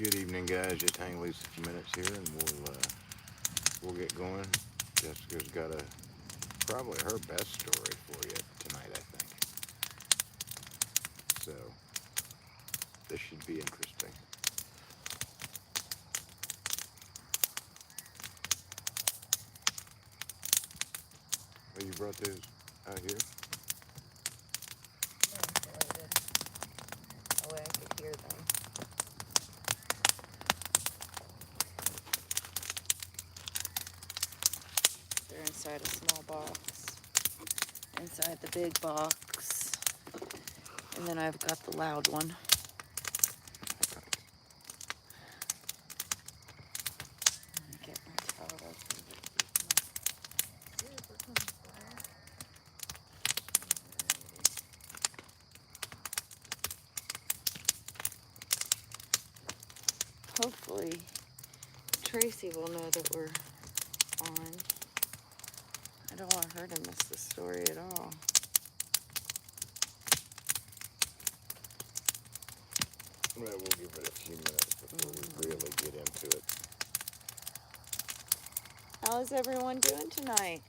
Good evening, guys. Just hang loose a few minutes here, and we'll get going. Jessica's got probably her best story for you tonight, I think. So this should be interesting. Oh, you brought those out here? No, insulated. That way I could hear them. They're inside a small box. Inside the big box. And then I've got the loud one. Get my towel. Hopefully Tracy will know that we're on. I don't want her to miss the story at all. Well, we'll give it a few minutes before we really get into it. How is everyone doing tonight?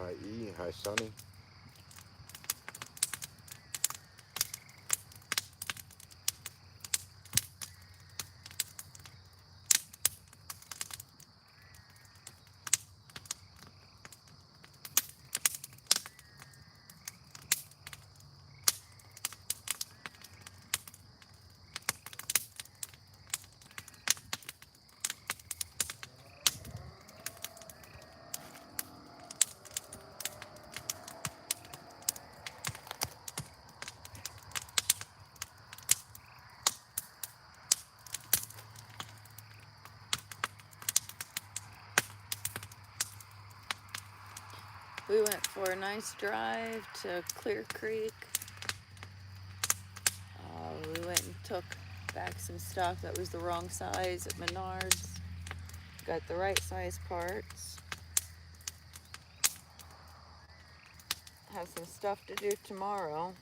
Hi, E. Hi, Sonny. We went for a nice drive to Clear Creek. We went and took back some stuff that was the wrong size at Menards. Got the right size parts. Have some stuff to do tomorrow.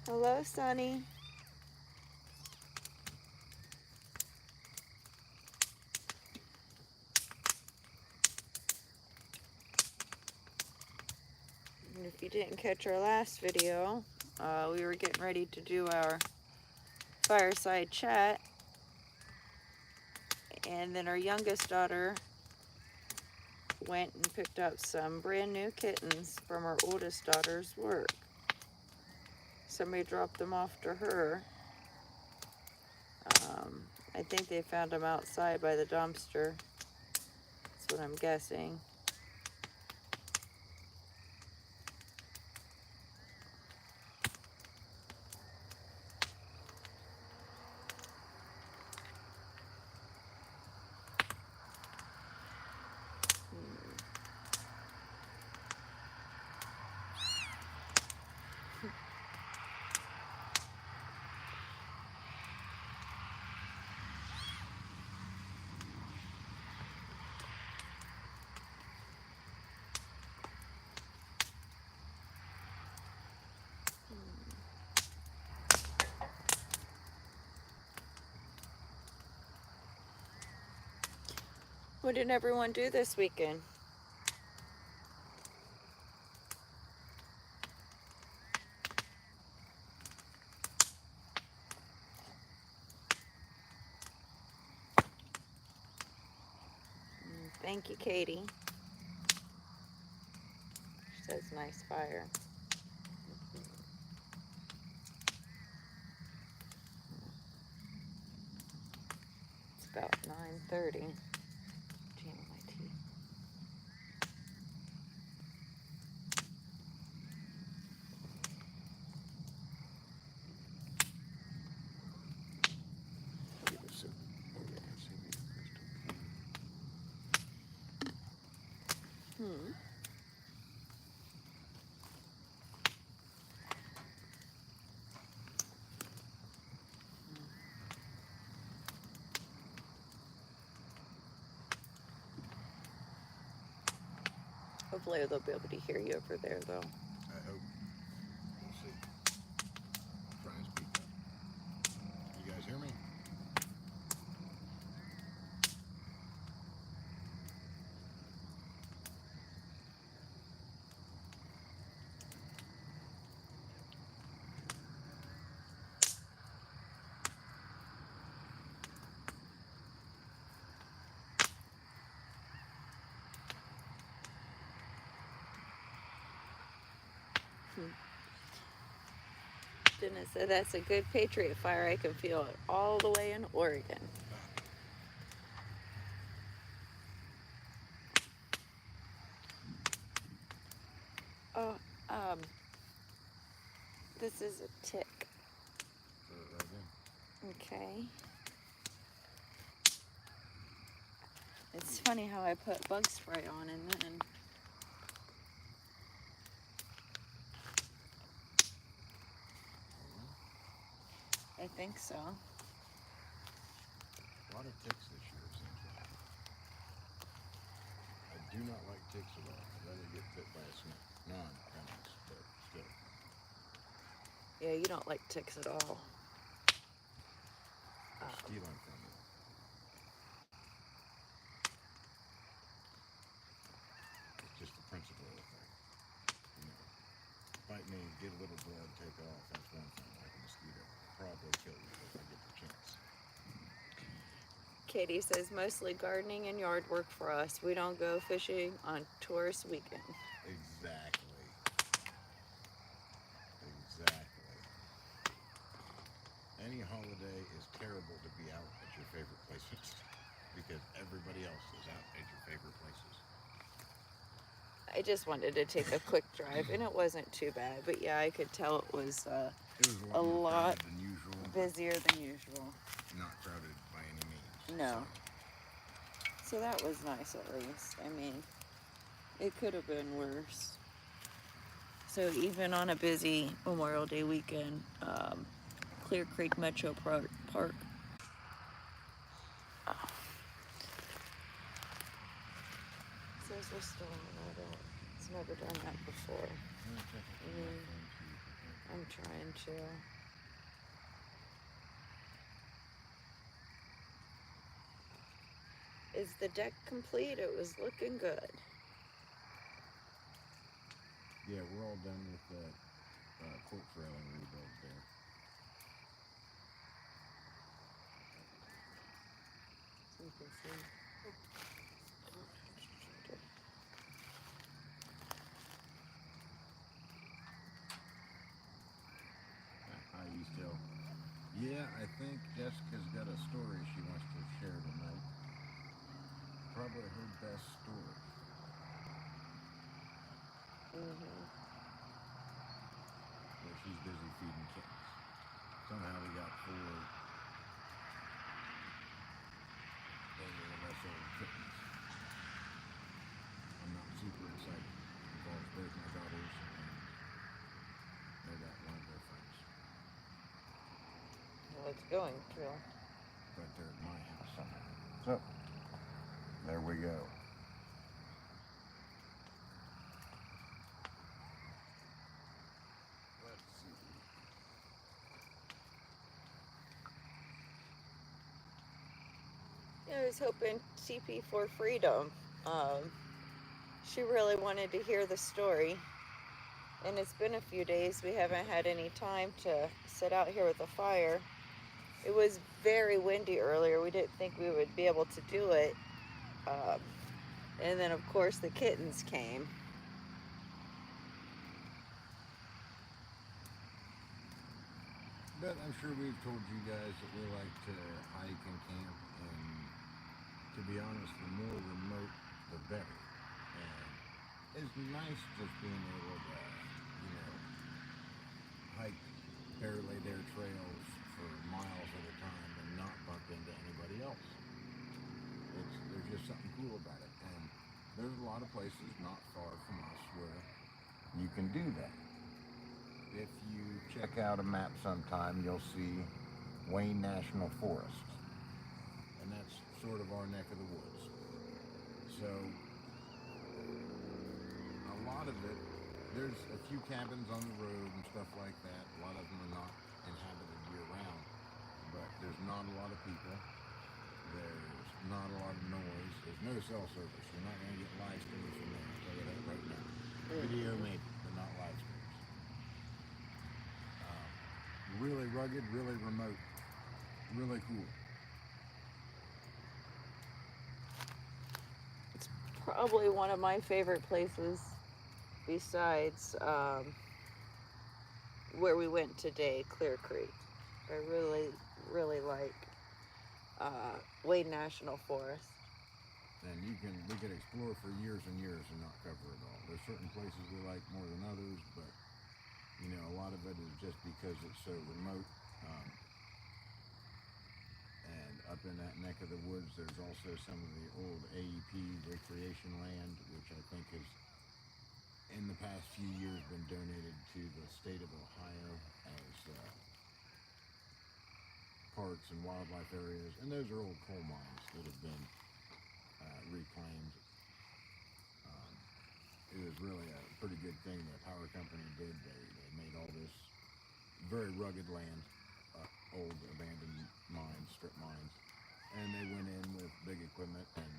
Hello, Sonny. And if you didn't catch our last video, we were getting ready to do our fireside chat. And then our youngest daughter went and picked up some brand new kittens from our oldest daughter's work. Somebody dropped them off to her. I think they found them outside by the dumpster. That's what I'm guessing. What did everyone do this weekend? Thank you, Katie. She says nice fire. It's about 9:30. Hmm. Hopefully they'll be able to hear you over there, though. I hope. We'll see. Try and speak up. You guys hear me? Dennis said that's a good Patriot fire. I can feel it all the way in Oregon. Oh, this is a tick. Okay. It's funny how I put bug spray on and then I think so. A lot of ticks this year, it seems like. I do not like ticks at all. I'd rather get bit by a snake. Non-venomous, but still. Yeah, you don't like ticks at all. Stealing from you. It's just the principle of the thing. You know, bite me, get a little blood, take off. That's one thing. Like a mosquito, probably kill you if I get the chance. Katie says mostly gardening and yard work for us. We don't go fishing on tourist weekend. Exactly. Any holiday is terrible to be out at your favorite places because everybody else is out at your favorite places. I just wanted to take a quick drive, and it wasn't too bad. But yeah, I could tell it was a a lot than usual. busier than usual. Not crowded by any means. No. So that was nice at least. I mean, it could have been worse. So even on a busy Memorial Day weekend, Clear Creek Metro Park. Says we're still on it. It's never done that before. I'm trying to. Is the deck complete? It was looking good. Yeah, we're all done with that court railing rebuild there. So you can see. Hi, East Hill. Yeah, I think Jessica's got a story she wants to share tonight. Probably her best story. Where she's busy feeding kittens. Somehow we got 4 old kittens. I'm not super excited. It involves both my daughters and they got one of their friends. Well, it's going to. But they're at my house somehow. So, there we go. Let's see. Yeah, I was hoping TP for Freedom. She really wanted to hear the story. And it's been a few days. We haven't had any time to sit out here with a fire. It was very windy earlier. We didn't think we would be able to do it. And then, of course, the kittens came. But I'm sure we've told you guys that we like to hike and camp, and to be honest, the more remote, the better. And it's nice just being able to, hike barely their trails for miles at a time and not bump into anybody else. There's just something cool about it. And there's a lot of places not far from us where you can do that. If you check out a map sometime, you'll see Wayne National Forest, and that's sort of our neck of the woods. So a lot of it, there's a few cabins on the road and stuff like that. A lot of them are not inhabited year round, but there's not a lot of people. There's not a lot of noise. There's no cell service. You're not going to get live streams from there. I'll tell you that right now. Video maybe, but not live streams. Really rugged, really remote, really cool. It's probably one of my favorite places besides where we went today, Clear Creek. I really like Wade National Forest. And we could explore for years and years and not cover it all. There's certain places we like more than others, but you know, a lot of it is just because it's so remote. And up in that neck of the woods, there's also some of the old AEP recreation land, which I think has, in the past few years, been donated to the state of Ohio as parks and wildlife areas. And those are old coal mines that have been reclaimed. It was really a pretty good thing the power company did. They made all this very rugged land, old abandoned mines, strip mines, and they went in with big equipment and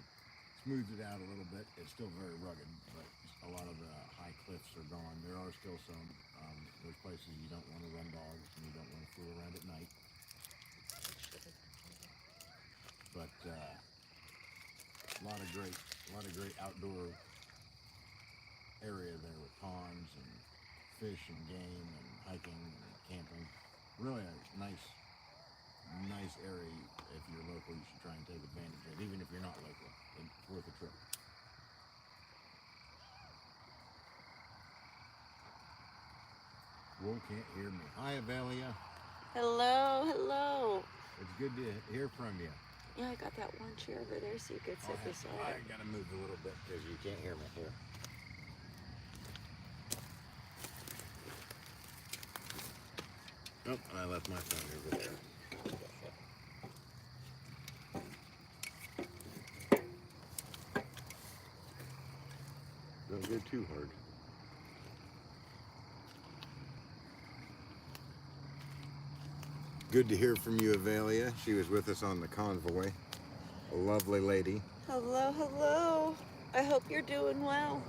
smoothed it out a little bit. It's still very rugged, but a lot of the high cliffs are gone. There are still some. There's places you don't want to run dogs and you don't want to fool around at night. But a lot of great outdoor area there with ponds and fish and game and hiking and camping. Really a nice area. If you're local, you should try and take advantage of it. Even if you're not local, it's worth a trip. Wool can't hear me. Hi, Avelia. Hello. It's good to hear from you. Yeah, I got that one chair over there so you could sit beside it. I gotta move a little bit because you can't hear me here. Oh, I left my phone over there. Don't go too hard. Good to hear from you, Avelia. She was with us on the convoy. A lovely lady. Hello. I hope you're doing well.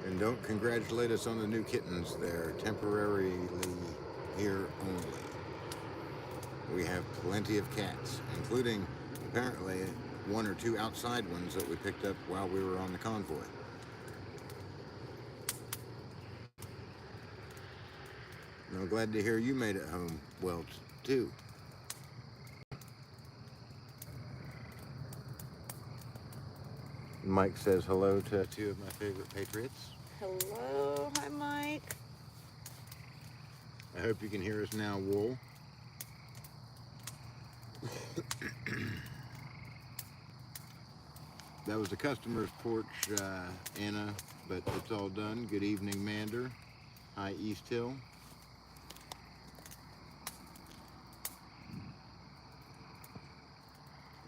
And don't congratulate us on the new kittens. They're temporarily here only. We have plenty of cats, including apparently one or two outside ones that we picked up while we were on the convoy. And I'm glad to hear you made it home well, too. Mike says hello to two of my favorite Patriots. Hello. Hi, Mike. I hope you can hear us now, Wool. That was the customer's porch, Anna, but it's all done. Good evening, Mander. Hi, East Hill.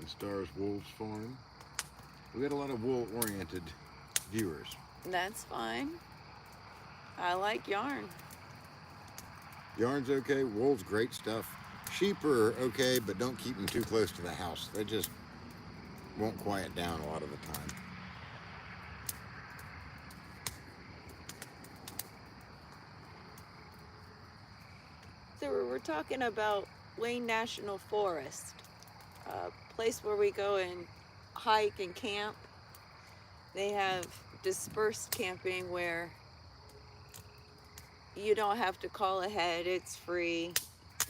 The Stars Wolves Farm. We got a lot of wool-oriented viewers. That's fine. I like yarn. Yarn's okay. Wool's great stuff. Sheep are okay, but don't keep them too close to the house. They just won't quiet down a lot of the time. So we're talking about Wayne National Forest, a place where we go and hike and camp. They have dispersed camping where you don't have to call ahead. It's free.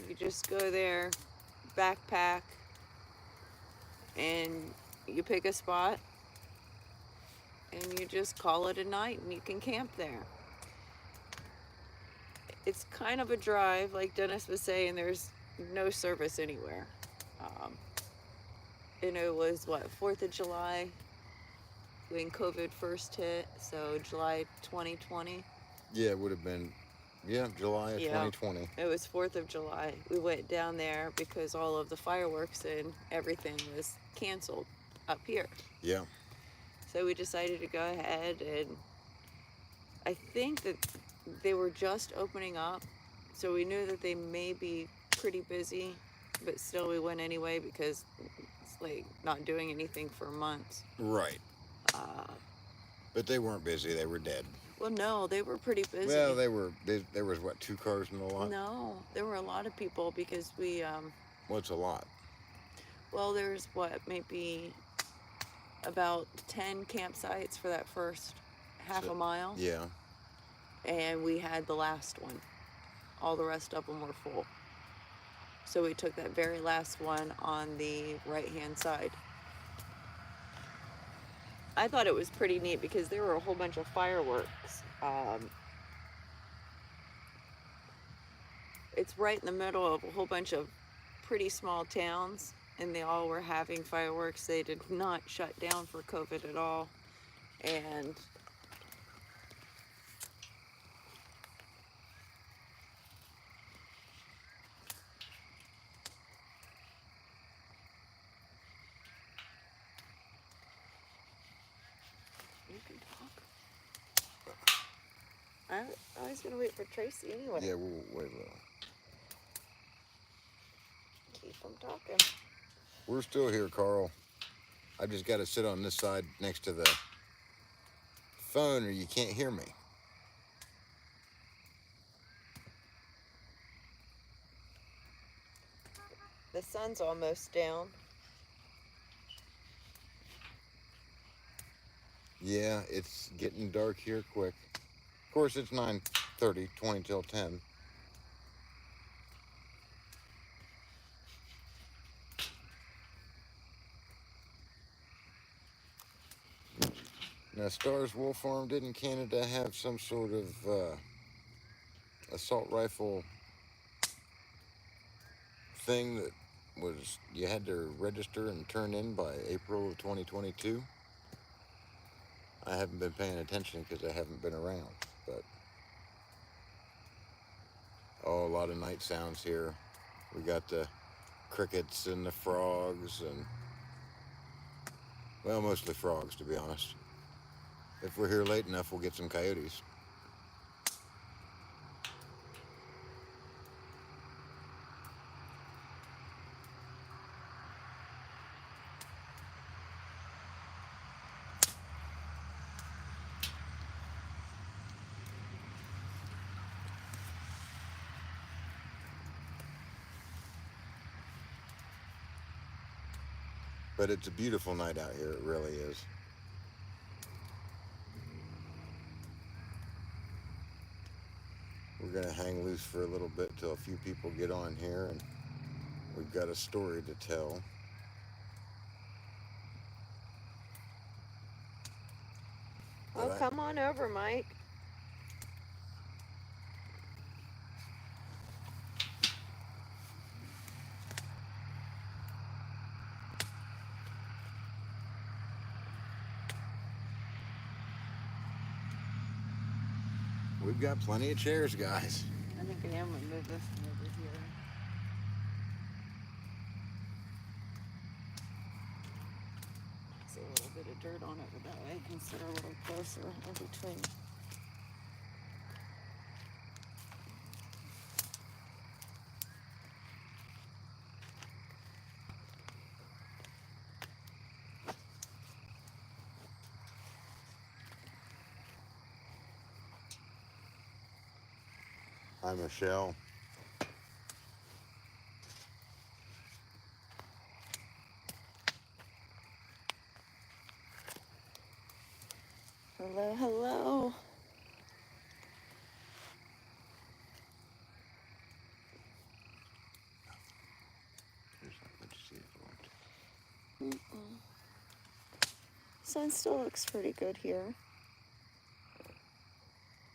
You just go there, backpack, and you pick a spot and you just call it a night and you can camp there. It's kind of a drive, like Dennis was saying. There's no service anywhere. And it was what, 4th of July when COVID first hit, so July 2020. Yeah, it would have been, yeah, July of Yeah. 2020. It was 4th of July. We went down there because all of the fireworks and everything was canceled up here. Yeah. So we decided to go ahead, and I think that they were just opening up, so we knew that they may be pretty busy, but still we went anyway because it's like not doing anything for months. Right. Uh, But they weren't busy. They were dead. well, no, they were pretty busy. Well, there was, what, 2 cars in the lot? No, there were a lot of people because we, What's a lot? well, there's what, maybe about 10 campsites for that first half a mile. Yeah. And we had the last one. All the rest of them were full. So we took that very last one on the right-hand side. I thought it was pretty neat because there were a whole bunch of fireworks. It's right in the middle of a whole bunch of pretty small towns, and they all were having fireworks. They did not shut down for COVID at all. And you can talk. I was gonna wait for Tracy anyway. Yeah, we'll wait a little. Keep them talking. We're still here, Carl. I just got to sit on this side next to the phone or you can't hear me. The sun's almost down. Yeah, it's getting dark here quick. Of course, it's 9:30, 20 till 10. Now, Stars Wool Farm, didn't Canada have some sort of assault rifle thing that was you had to register and turn in by April of 2022? I haven't been paying attention because I haven't been around, but oh, a lot of night sounds here. We got the crickets and the frogs and, well, mostly frogs, to be honest. If we're here late enough, we'll get some coyotes. But it's a beautiful night out here, it really is. We're gonna hang loose for a little bit till a few people get on here, and we've got a story to tell. Oh, come on over, Mike. We've got plenty of chairs, guys. I think I am gonna move this one over here. There's a little bit of dirt on it, but that way I can sit a little closer in between. Hi, Michelle. Hello, hello. Sun still looks pretty good here.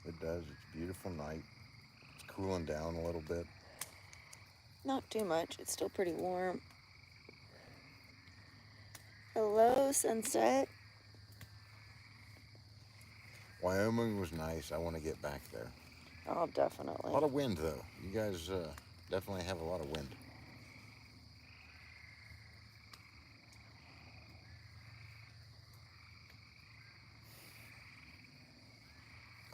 It does. It's a beautiful night. It's cooling down a little bit. Not too much. It's still pretty warm. Hello, sunset. Wyoming was nice. I want to get back there. Oh, A definitely. lot of wind, though. You guys definitely have a lot of wind.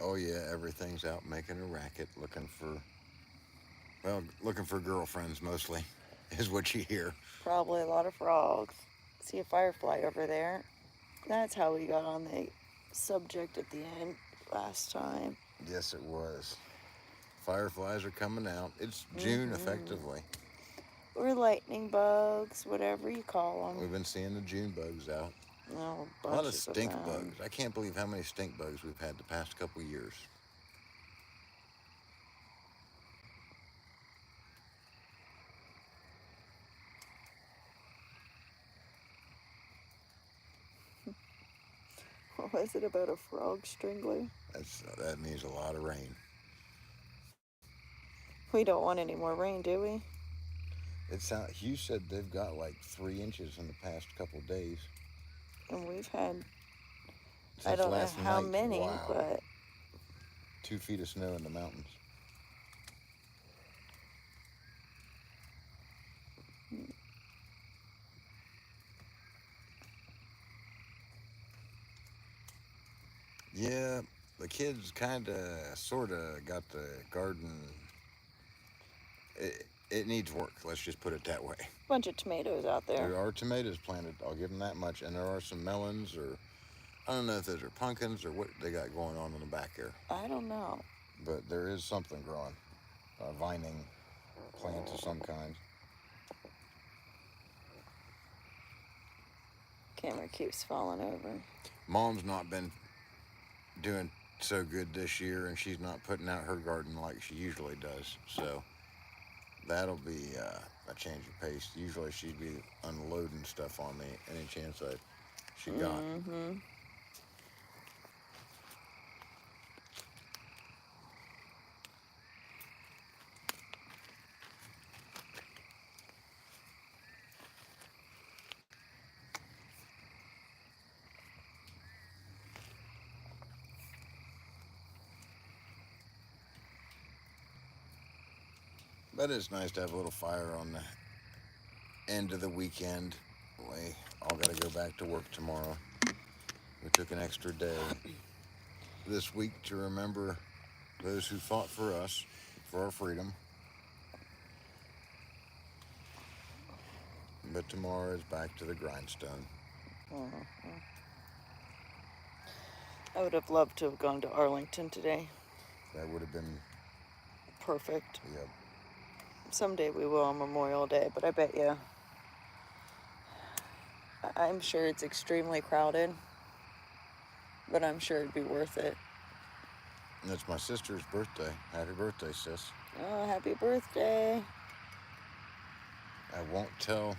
Oh, yeah, everything's out making a racket, looking for girlfriends mostly, is what you hear. Probably a lot of frogs. See a firefly over there. That's how we got on the subject at the end last time. Yes, it was. Fireflies are coming out. It's June, effectively. Or lightning bugs, whatever you call them. We've been seeing the June bugs out. Oh, A lot of bunches stink them. bugs. I can't believe how many stink bugs we've had the past couple years. What was it about a frog strangler? That means a lot of rain. We don't want any more rain, do we? Hugh said they've got like 3 inches in the past couple days. And we've had, Since I don't know last how night, many, wow. but 2 feet of snow in the mountains. Yeah, the kids kind of, sort of got the garden. It needs work. Let's just put it that way. bunch of tomatoes out there. There are tomatoes planted. I'll give them that much, and there are some melons, or I don't know if those are pumpkins or what they got going on in the back here. I don't know. But there is something growing, a vining plant of some kind. Camera keeps falling over. Mom's not been doing so good this year, and she's not putting out her garden like she usually does. So that'll be a change of pace. Usually she'd be unloading stuff on me any chance she got. But it's nice to have a little fire on the end of the weekend. We all got to go back to work tomorrow. We took an extra day this week to remember those who fought for us, for our freedom. But tomorrow is back to the grindstone. I would have loved to have gone to Arlington today. That would have been Perfect. Yep. Someday we will on Memorial Day, but I bet you. I'm sure it's extremely crowded, but I'm sure it'd be worth it. And it's my sister's birthday. Happy birthday, sis. Oh, happy birthday. I won't tell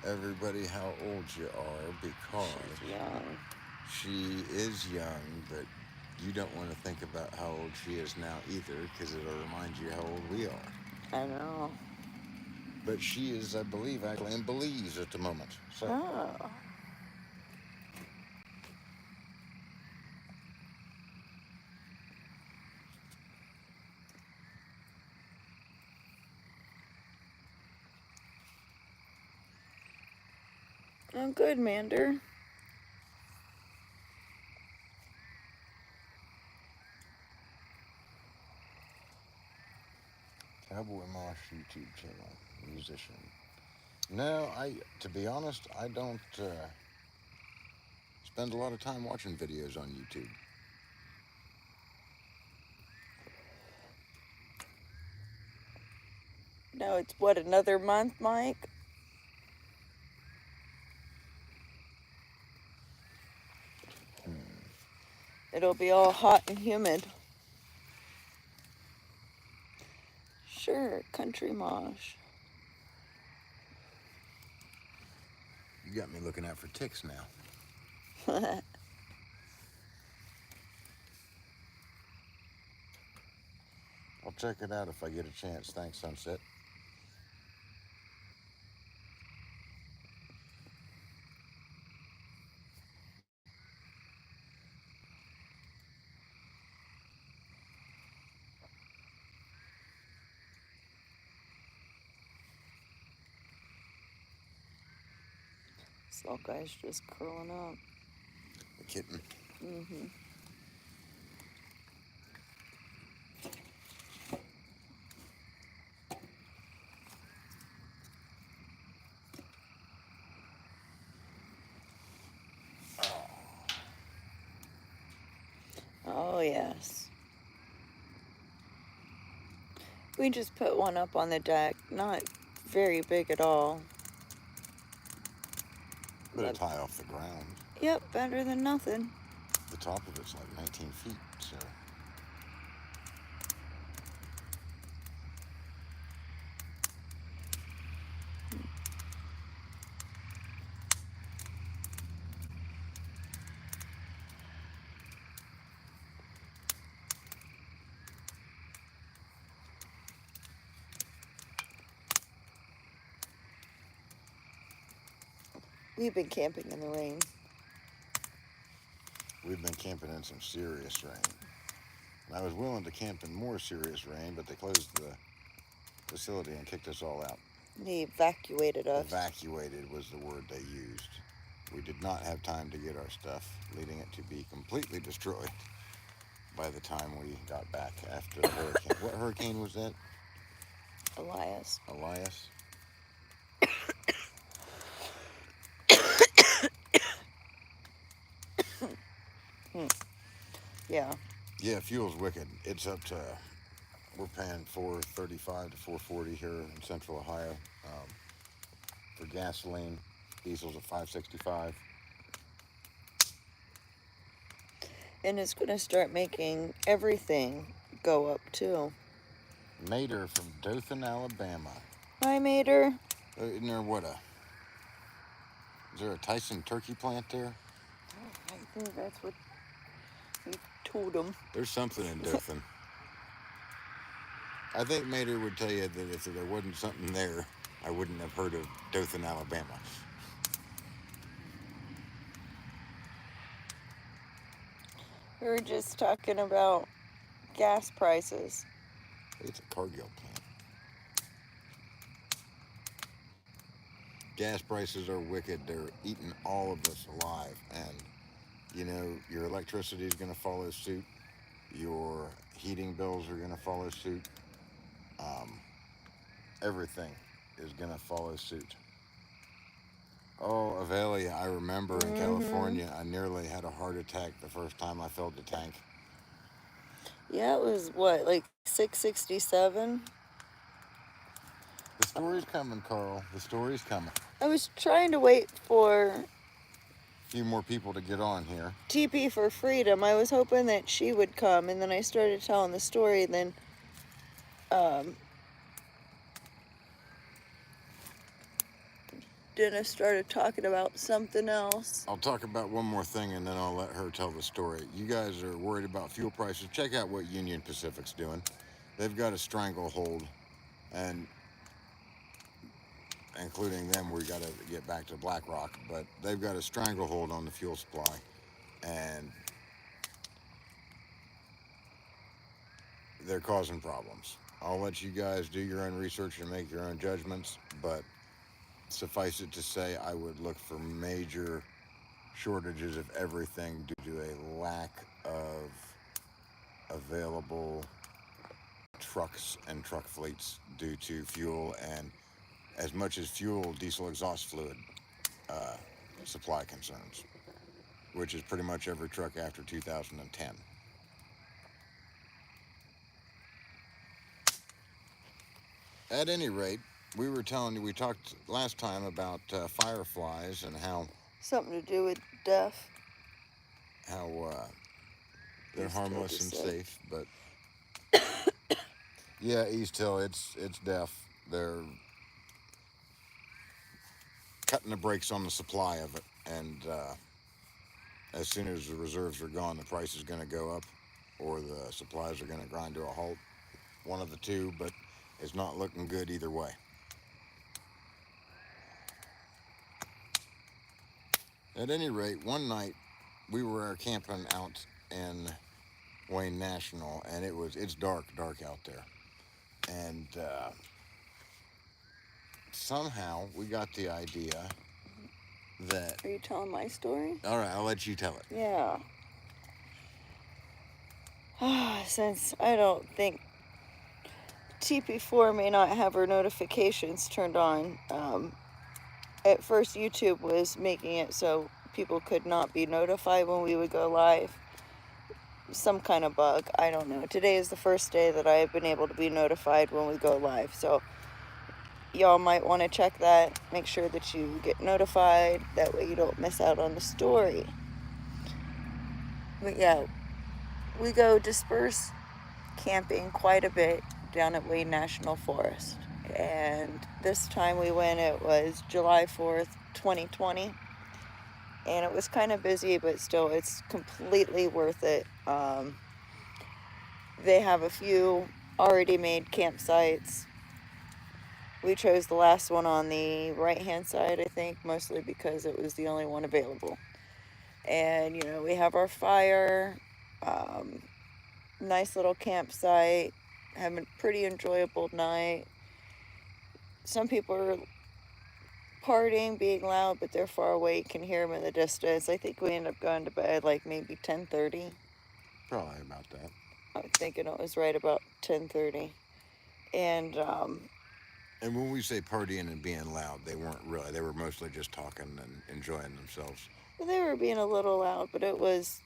everybody how old you are because She's young. she is young, but you don't want to think about how old she is now either, because it'll remind you how old we are. I know. But she is, I believe, actually in Belize at the moment. So Oh. I'm good, Mander. Cowboy Mosh YouTube channel, musician. No, to be honest, I don't spend a lot of time watching videos on YouTube. Now it's what, another month, Mike? It'll be all hot and humid. Sure, country mosh. You got me looking out for ticks now. I'll check it out if I get a chance. Thanks, Sunset. This little guy's just curling up. The kitten. Mm-hmm. Oh, yes. We just put one up on the deck. Not very big at all. But it's high off the ground. Yep, better than nothing. The top of it's like 19 feet, so. We've been camping in the rain. We've been camping in some serious rain. I was willing to camp in more serious rain, but they closed the facility and kicked us all out. They evacuated us. Evacuated was the word they used. We did not have time to get our stuff, leading it to be completely destroyed by the time we got back after the hurricane. What hurricane was that? Elias. Elias? Yeah. Yeah, fuel's wicked. It's up to, we're paying $4.35 to $4.40 here in Central Ohio for gasoline. Diesel's at $5.65. And it's going to start making everything go up too. Mater from Dothan, Alabama. Hi, Mater. Isn't there is there a Tyson turkey plant there? I think that's what he told him. There's something in Dothan. I think Mater would tell you that if there wasn't something there, I wouldn't have heard of Dothan, Alabama. We were just talking about gas prices. It's a Cargill plant. Gas prices are wicked. They're eating all of us alive. And, you know, your electricity is going to follow suit. Your heating bills are going to follow suit. Everything is going to follow suit. Oh, Avelia, I remember in California, I nearly had a heart attack the first time I filled the tank. Yeah, it was what, like 667? The story's coming, Carl. The story's coming. I was trying to wait for A few more people to get on here. TP for Freedom. I was hoping that she would come, and then I started telling the story, and then Dennis started talking about something else. I'll talk about one more thing and then I'll let her tell the story. You guys are worried about fuel prices. Check out what Union Pacific's doing. They've got a stranglehold, and including them, we got to get back to BlackRock, but they've got a stranglehold on the fuel supply, and they're causing problems. I'll let you guys do your own research and make your own judgments, but suffice it to say, I would look for major shortages of everything due to a lack of available trucks and truck fleets due to fuel, and as much as fuel, diesel exhaust fluid supply concerns, which is pretty much every truck after 2010. At any rate, we talked last time about fireflies and how Something to do with death. They're East harmless Hill, and you said. safe, but yeah, East Hill, it's death. They're cutting the brakes on the supply of it, and as soon as the reserves are gone, the price is going to go up, or the supplies are going to grind to a halt. One of the two, but it's not looking good either way. At any rate, one night we were camping out in Wayne National, and it's dark out there, and somehow we got the idea that. Are you telling my story? All right, I'll let you tell it. Yeah. Since I don't think TP4 may not have her notifications turned on, at first YouTube was making it so people could not be notified when we would go live. Some kind of bug, I don't know. Today is the first day that I have been able to be notified when we go live, so y'all might want to check that. Make sure that you get notified, that way you don't miss out on the story. But yeah, we go disperse camping quite a bit down at Wayne National Forest, and this time we went, it was July 4th 2020, and it was kind of busy, but still it's completely worth it. They have a few already made campsites. We chose the last one on the right hand side, I think, mostly because it was the only one available. And you know, we have our fire, um, nice little campsite, having a pretty enjoyable night. Some people are partying, being loud, but they're far away. You can hear them in the distance. I think we ended up going to bed like maybe 10:30. Probably about that. I'm thinking it was right about 10:30. And And when we say partying and being loud, they weren't really. They were mostly just talking and enjoying themselves. they were being a little loud, but it was,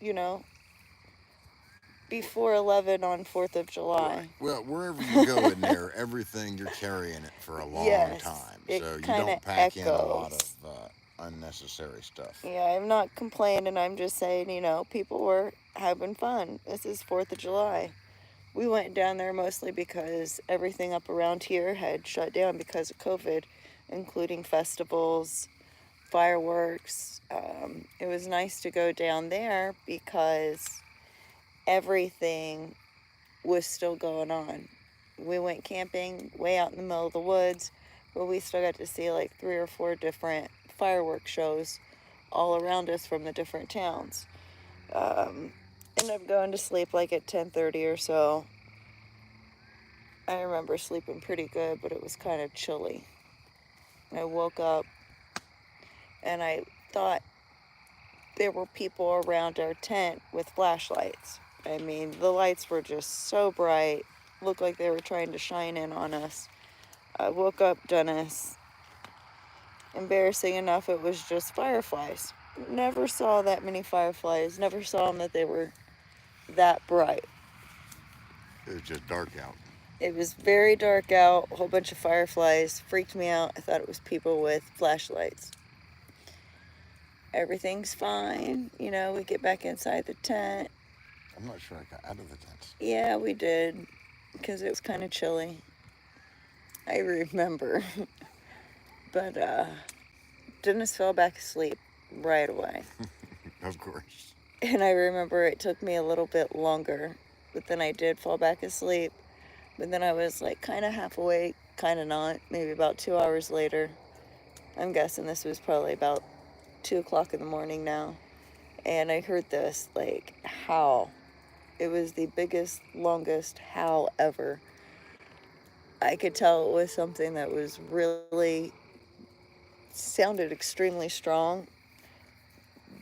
before 11 on 4th of Right. July. Well, wherever you go in there, everything you're carrying it for a long Yes, time, it so you kind of don't pack in a lot of echoes. unnecessary stuff. Yeah, I'm not complaining. I'm just saying, people were having fun. This is 4th of July. We went down there mostly because everything up around here had shut down because of COVID, including festivals, fireworks. It was nice to go down there because everything was still going on. We went camping way out in the middle of the woods, but we still got to see like 3 or 4 different fireworks shows all around us from the different towns. Ended up going to sleep like at 10:30 or so. I remember sleeping pretty good, but it was kind of chilly. I woke up and I thought there were people around our tent with flashlights. I mean, the lights were just so bright, looked like they were trying to shine in on us. I woke up, Dennis. Embarrassing enough, it was just fireflies. Never saw that many fireflies, never saw them that they were that bright. It was just dark out. It was very dark out, a whole bunch of fireflies, freaked me out. I thought it was people with flashlights. Everything's fine. We get back inside the tent. I'm not sure I got out of the tent. Yeah, we did, because it was kind of chilly. I remember. But Dennis fell back asleep right away. Of course. And I remember it took me a little bit longer, but then I did fall back asleep. But then I was like kind of half awake, kind of not, maybe about 2 hours later. I'm guessing this was probably about 2 o'clock in the morning now. And I heard this like howl. It was the biggest, longest howl ever. I could tell it was something that was really sounded extremely strong,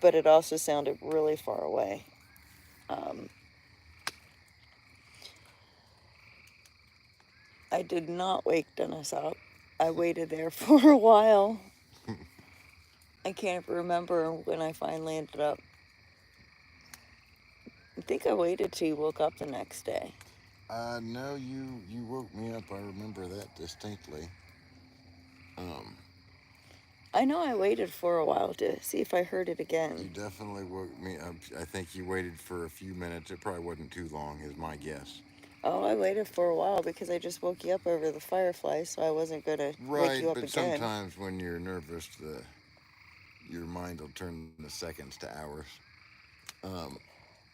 but it also sounded really far away. I did not wake Dennis up. I waited there for a while. I can't remember when I finally ended up. I think I waited till you woke up the next day. No, you woke me up. I remember that distinctly. Um, I know I waited for a while to see if I heard it you again. definitely woke me up. I think you waited for a few minutes. It probably wasn't too long, is my guess. Oh, I waited for a while because I just woke you up over the fireflies, so I wasn't going to wake Right, you up but again. sometimes when you're nervous, your mind will turn the seconds to hours. Um,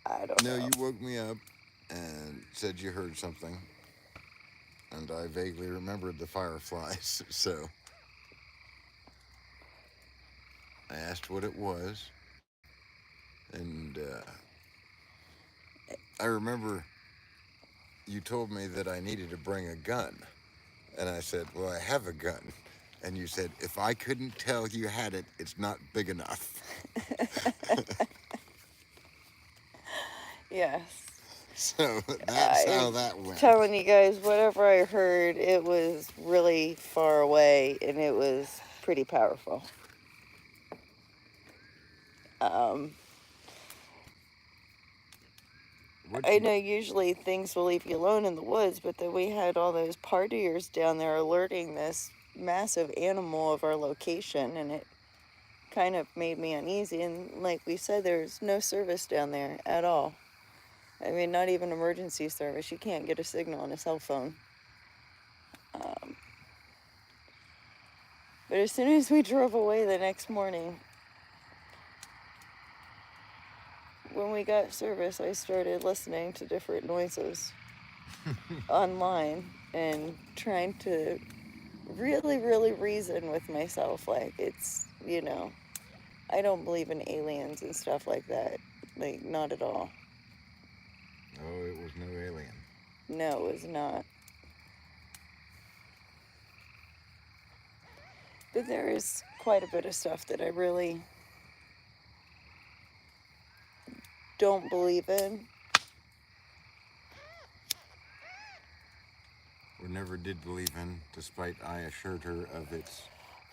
I don't no, know. you woke me up and said you heard something, and I vaguely remembered the fireflies. So I asked what it was, and I remember you told me that I needed to bring a gun, and I said, "Well, I have a gun." And you said, if I couldn't tell you had it, it's not big enough. Yes. So that's how I'm that went. telling you guys, whatever I heard, it was really far away and it was pretty powerful. I know usually things will leave you alone in the woods, but then we had all those partiers down there alerting this massive animal of our location, and it kind of made me uneasy. And like we said, there's no service down there at all. I mean, not even emergency service. You can't get a signal on a cell phone. But as soon as we drove away the next morning, when we got service, I started listening to different noises online and trying to really reason with myself. Like, it's, I don't believe in aliens and stuff like that. Like, not at all. Oh, it was no alien. No, it was not. But there is quite a bit of stuff that I really don't believe in. Or never did believe in, despite I assured her of its.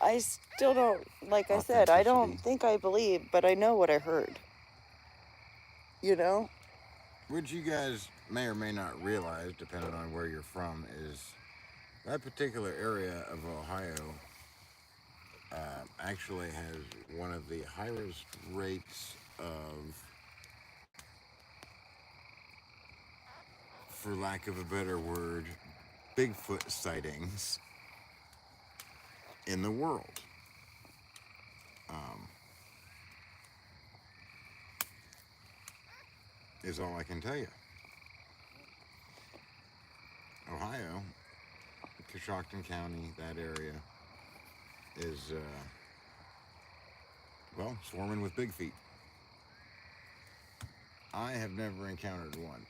I still don't, like I said, I don't think I believe, but I know what I heard. Which you guys may or may not realize, depending on where you're from, is that particular area of Ohio actually has one of the highest rates of, for lack of a better word, Bigfoot sightings in the world. Is all I can tell you. Ohio, Coshocton County, that area is, swarming with big feet. I have never encountered one.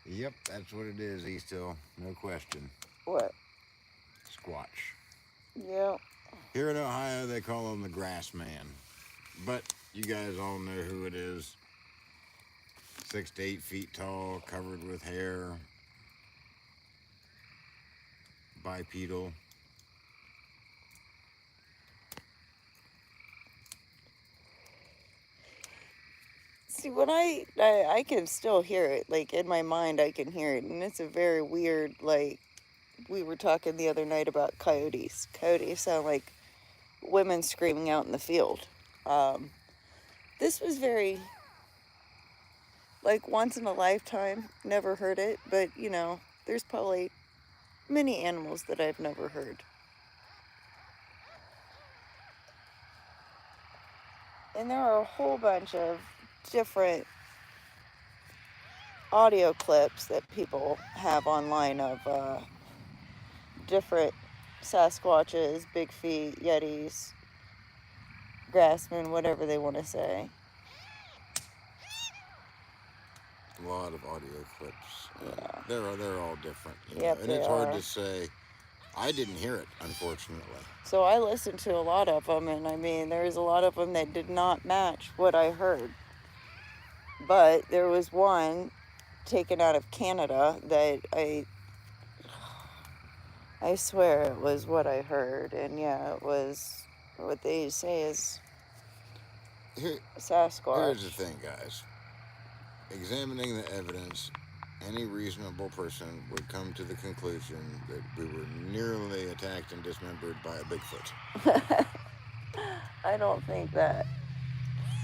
Yep, that's what it is, East Hill. No question. What? Squatch. Yep. Here in Ohio, they call him the Grass Man. But you guys all know who it is. 6 to 8 feet tall, covered with hair. Bipedal. See, when I can still hear it, like in my mind I can hear it, and it's a very weird, like, we were talking the other night about coyotes. Coyotes sound like women screaming out in the field. This was very, like, once in a lifetime, never heard it, but, there's probably many animals that I've never heard. And there are a whole bunch of different audio clips that people have online of different Sasquatches, Big Feet, Yetis, Grassmen, whatever they want to say. A lot of audio clips. Yeah. They're all different. Yep, and it's hard to say. I didn't hear it, unfortunately. So I listened to a lot of them, and I mean, there's a lot of them that did not match what I heard. But there was one taken out of Canada that I swear it was what I heard, and yeah, it was what they say is Sasquatch. Here's the thing, guys. Examining the evidence, any reasonable person would come to the conclusion that we were nearly attacked and dismembered by a Bigfoot. I don't think that.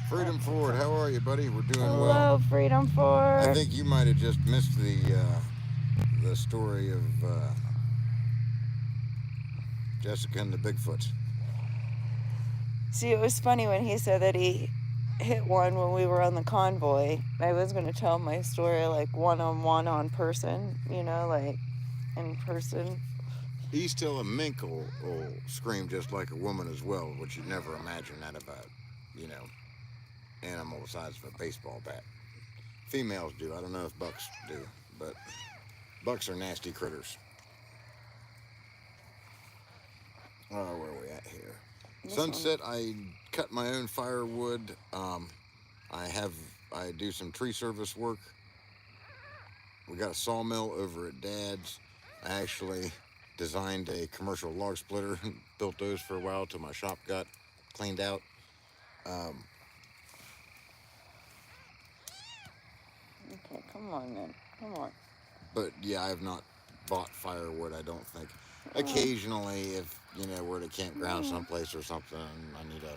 Freedom Ford, how are you, buddy? We're doing well. Hello, Freedom Ford. I think you might have just missed the story of Jessica and the Bigfoot. See, it was funny when he said that he hit one when we were on the convoy. I was going to tell my story like one-on-one on person, like in person. He's still a mink will scream just like a woman as well, which you'd never imagine that about, animal the size of a baseball bat. Females do. I don't know if bucks do, but bucks are nasty critters. Oh, where are we at here? This Sunset. I cut my own firewood. I have I do some tree service work. We got a sawmill over at Dad's. I actually designed a commercial log splitter, built those for a while till my shop got cleaned out. Okay, come on then. Come on. But yeah, I have not bought firewood, I don't think. Occasionally, if, we're at a campground someplace or something, I need a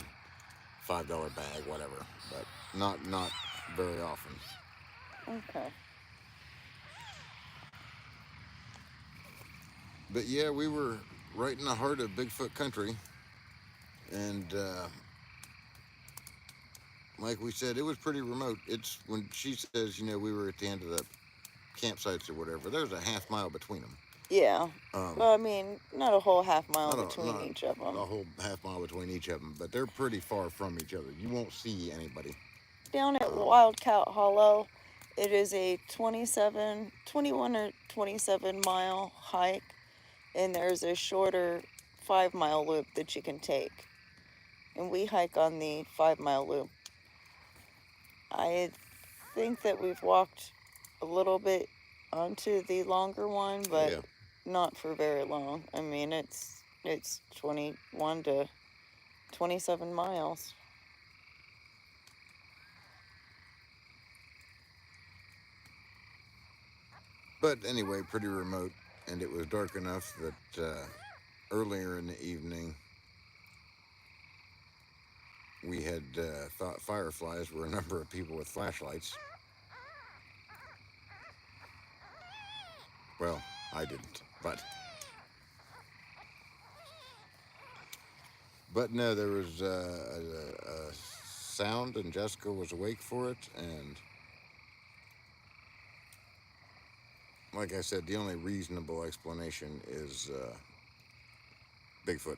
$5 bag, whatever. But not very often. Okay. But yeah, we were right in the heart of Bigfoot country. And like we said, it was pretty remote. It's when she says, we were at the end of the campsites or whatever, there's a half mile between them. Yeah. Well, I mean, not a whole half mile between not each of them. A whole half mile between each of them, but they're pretty far from each other. You won't see anybody. Down at Wildcat Hollow, it is a 21 or 27 mile hike, and there's a shorter 5 mile loop that you can take. And we hike on the 5 mile loop. I think that we've walked a little bit onto the longer one, but Yeah. not for very long. I mean, it's 21 to 27 miles. But anyway, pretty remote, and it was dark enough that earlier in the evening we had thought fireflies were a number of people with flashlights. Well, I didn't, but no, there was a sound, and Jessica was awake for it, and like I said, the only reasonable explanation is Bigfoot.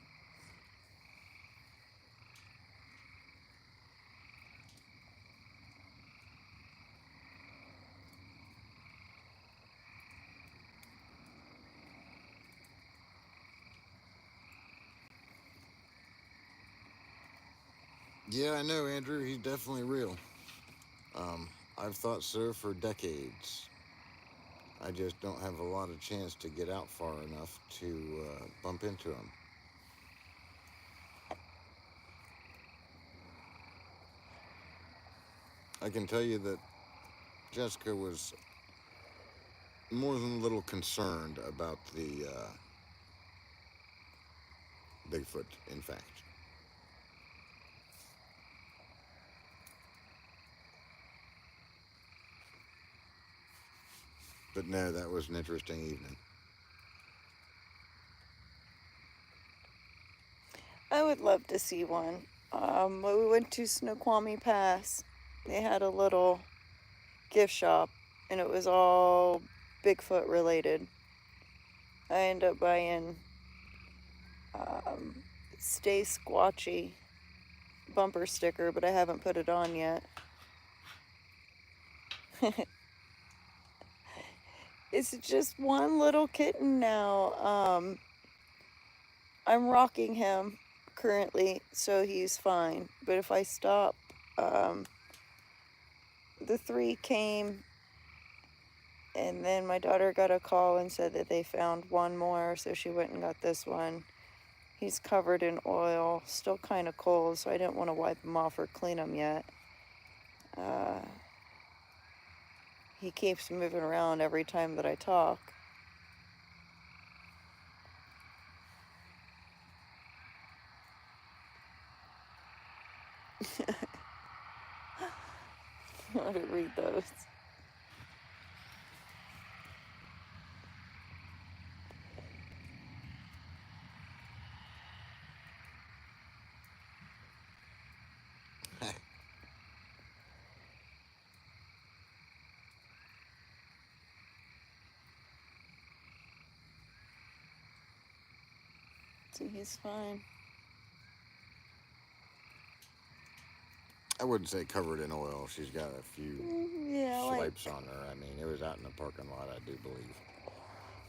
Yeah, I know, Andrew. He's definitely real. I've thought so for decades. I just don't have a lot of chance to get out far enough to bump into him. I can tell you that Jessica was more than a little concerned about the Bigfoot, in fact. But no, that was an interesting evening. I would love to see one. We went to Snoqualmie Pass. They had a little gift shop, and it was all Bigfoot related. I ended up buying Stay Squatchy bumper sticker, but I haven't put it on yet. It's just one little kitten now. I'm rocking him currently, so he's fine. But if I stop, the 3 came, and then my daughter got a call and said that they found one more, so she went and got this one. He's covered in oil, still kind of cold, so I didn't want to wipe him off or clean him yet. He keeps moving around every time that I talk. I want to read those. See, he's fine. I wouldn't say covered in oil. She's got a few Yeah, like swipes on her. I mean, it was out in the parking lot, I do believe.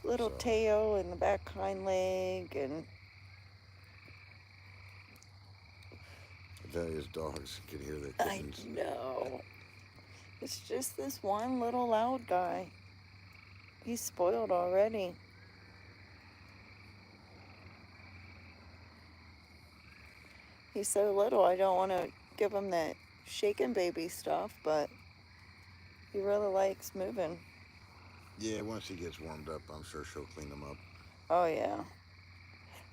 little So, tail and the back hind leg, and those dogs could hear the I kittens. know. It's just this one little loud guy. He's spoiled already. He's so little, I don't want to give him that shaken baby stuff, but he really likes moving. Yeah, once he gets warmed up, I'm sure she'll clean them up. Oh, yeah.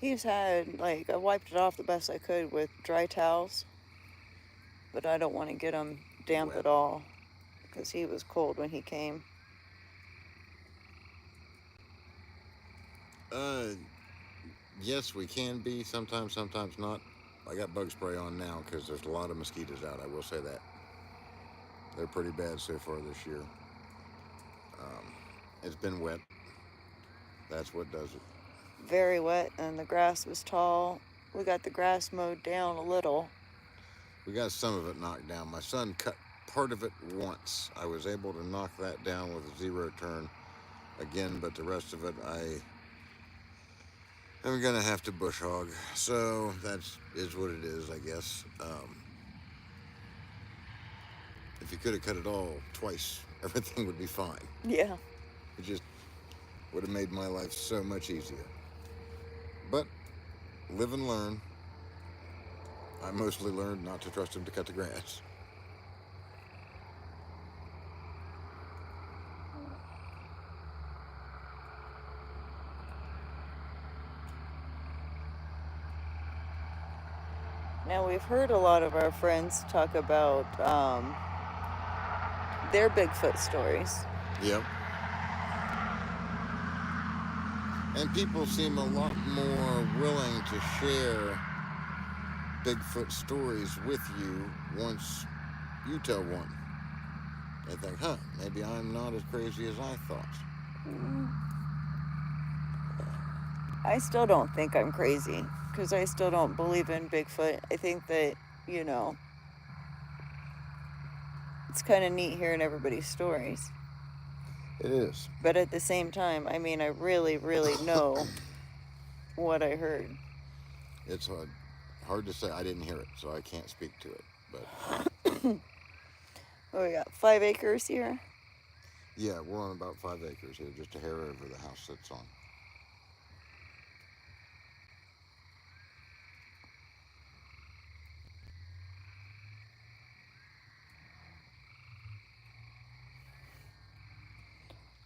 He's had, like, I wiped it off the best I could with dry towels, but I don't want to get him damp Wet. at all because he was cold when he came. Yes, we can be. Sometimes not. I got bug spray on now because there's a lot of mosquitoes out. I will say that. They're pretty bad so far this year. It's been wet. That's what does it. Very wet, and the grass was tall. We got the grass mowed down a little. We got some of it knocked down. My son cut part of it once. I was able to knock that down with a 0 turn again, but the rest of it I'm gonna have to bush hog. So is what it is, I guess. If you could have cut it all twice, everything would be fine. Yeah. It just would have made my life so much easier. But live and learn. I mostly learned not to trust him to cut the grass. Now, we've heard a lot of our friends talk about their Bigfoot stories. Yep. And people seem a lot more willing to share Bigfoot stories with you once you tell one. They think, maybe I'm not as crazy as I thought. I still don't think I'm crazy because I still don't believe in Bigfoot. I think that, it's kind of neat hearing everybody's stories. It is. But at the same time, I mean, I really, really know what I heard. It's hard to say. I didn't hear it, so I can't speak to it. But we got 5 acres here. Yeah, we're on about 5 acres here, just a hair over the house that's on.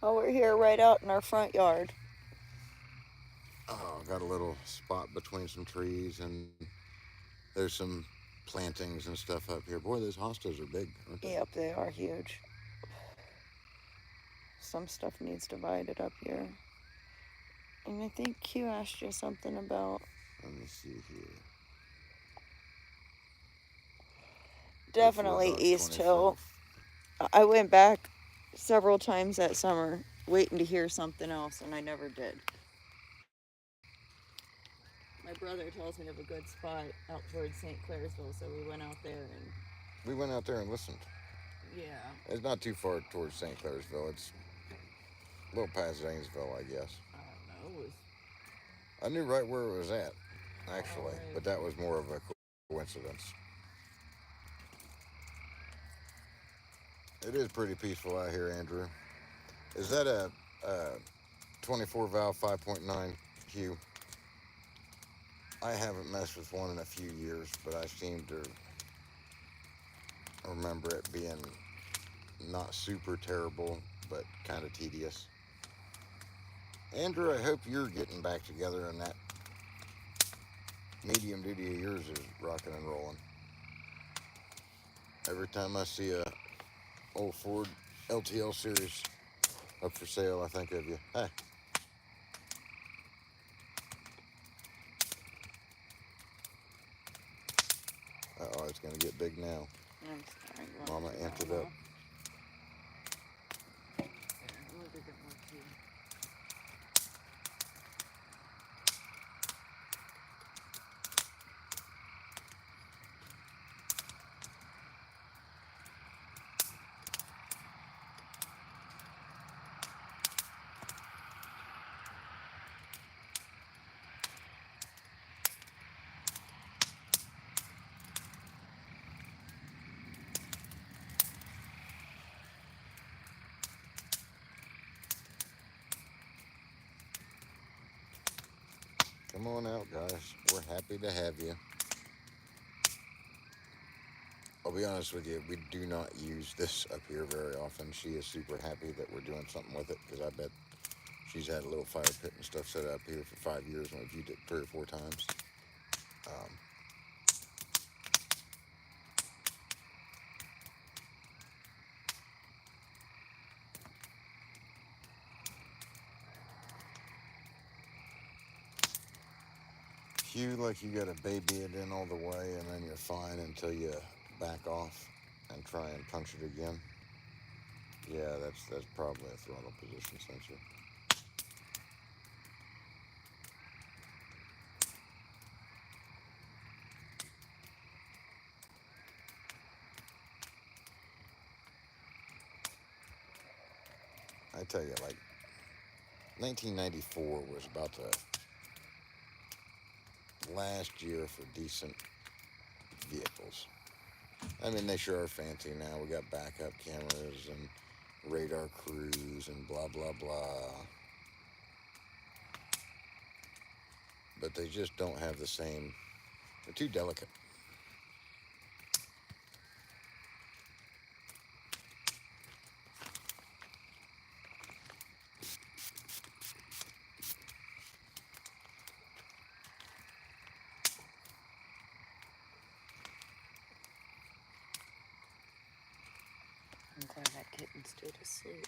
Oh, we're here right out in our front yard. Oh, got a little spot between some trees, and there's some plantings and stuff up here. Boy, those hostas are big, aren't they? Yep, they are huge. Some stuff needs divided up here. And I think Q asked you something about... Let me see here. Definitely East Hill. I went back several times that summer waiting to hear something else, and I never did. My brother tells me of a good spot out towards St. Clairsville, so we went out there and... We went out there and listened. Yeah. It's not too far towards St. Clairsville. It's a little past Zanesville, I guess. I don't know. I knew right where it was at, actually, right. But that was more of a coincidence. It is pretty peaceful out here, Andrew. Is that a 24 valve 5.9 Hue? I haven't messed with one in a few years, but I seem to remember it being not super terrible, but kind of tedious. Andrew, I hope you're getting back together and that medium duty of yours is rocking and rolling. Every time I see a old Ford LTL series up for sale, I think of you. Hey. Uh-oh, it's going to get big now. Mama amped it up. Come on out, guys. We're happy to have you. I'll be honest with you, we do not use this up here very often. She is super happy that we're doing something with it because I bet she's had a little fire pit and stuff set up here for 5 years and we've used it 3 or 4 times. Um, Cue like you got to baby it in all the way and then you're fine until you back off and try and punch it again. Yeah, that's probably a throttle position sensor. I tell you, like 1994 was about the last year for decent vehicles. I mean, they sure are fancy now. We got backup cameras and radar crews and blah, blah, blah. But they just don't have the same, they're too delicate. I'm glad that kitten stayed asleep.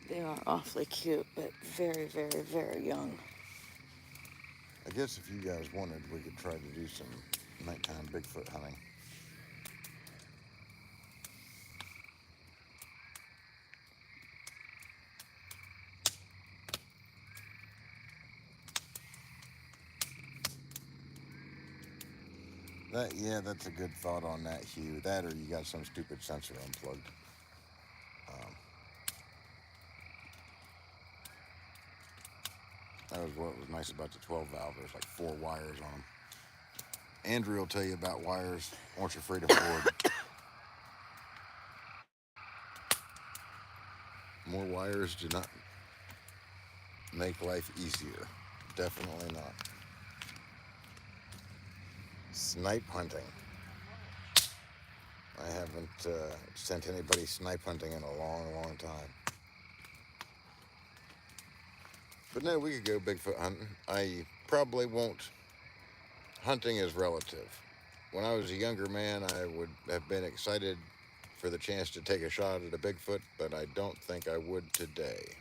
They are awfully cute, but very, very, very young. I guess if you guys wanted, we could try to do some nighttime Bigfoot hunting. Yeah, that's a good thought on that, Hugh. That or you got some stupid sensor unplugged. That was what was nice about the 12 valve. There's like 4 wires on them. Andrew will tell you about wires once you're free to Ford. More wires do not make life easier. Definitely not. Snipe hunting. I haven't sent anybody snipe hunting in a long, long time. But no, we could go Bigfoot hunting. I probably won't. Hunting is relative. When I was a younger man, I would have been excited for the chance to take a shot at a Bigfoot, but I don't think I would today.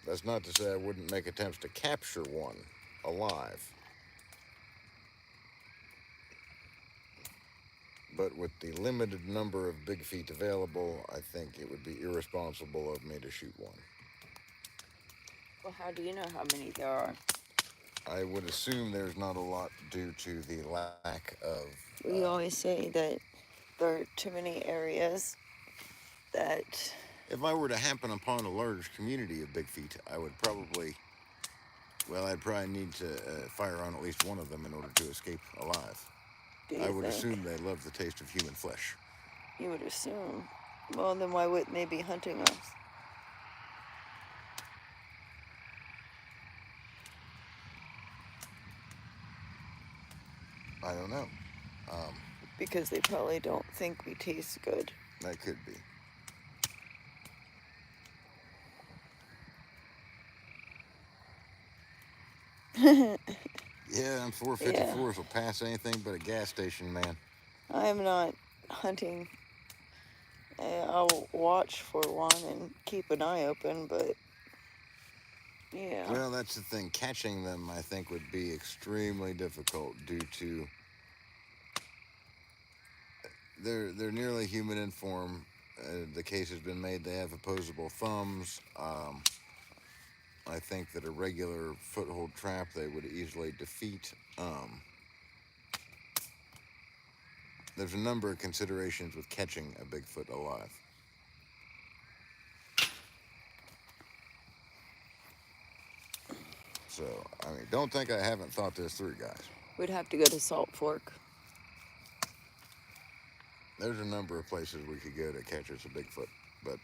That's not to say I wouldn't make attempts to capture one alive. But with the limited number of big feet available, I think it would be irresponsible of me to shoot one. Well, how do you know how many there are? I would assume there's not a lot due to the lack of... We always say that there are too many areas that... If I were to happen upon a large community of big feet, I would probably... Well, I'd probably need to fire on at least one of them in order to escape alive. I would assume they love the taste of human flesh. You would assume. Well, then why wouldn't they be hunting us? I don't know. Because they probably don't think we taste good. That could be. Yeah, and 454s will pass anything but a gas station, man. I am not hunting. I'll watch for one and keep an eye open, but yeah. Well, that's the thing. Catching them, I think, would be extremely difficult due to they're nearly human in form. The case has been made they have opposable thumbs. I think that a regular foothold trap they would easily defeat. There's a number of considerations with catching a Bigfoot alive. So, I mean, don't think I haven't thought this through, guys. We'd have to go to Salt Fork. There's a number of places we could go to catch us a Bigfoot, but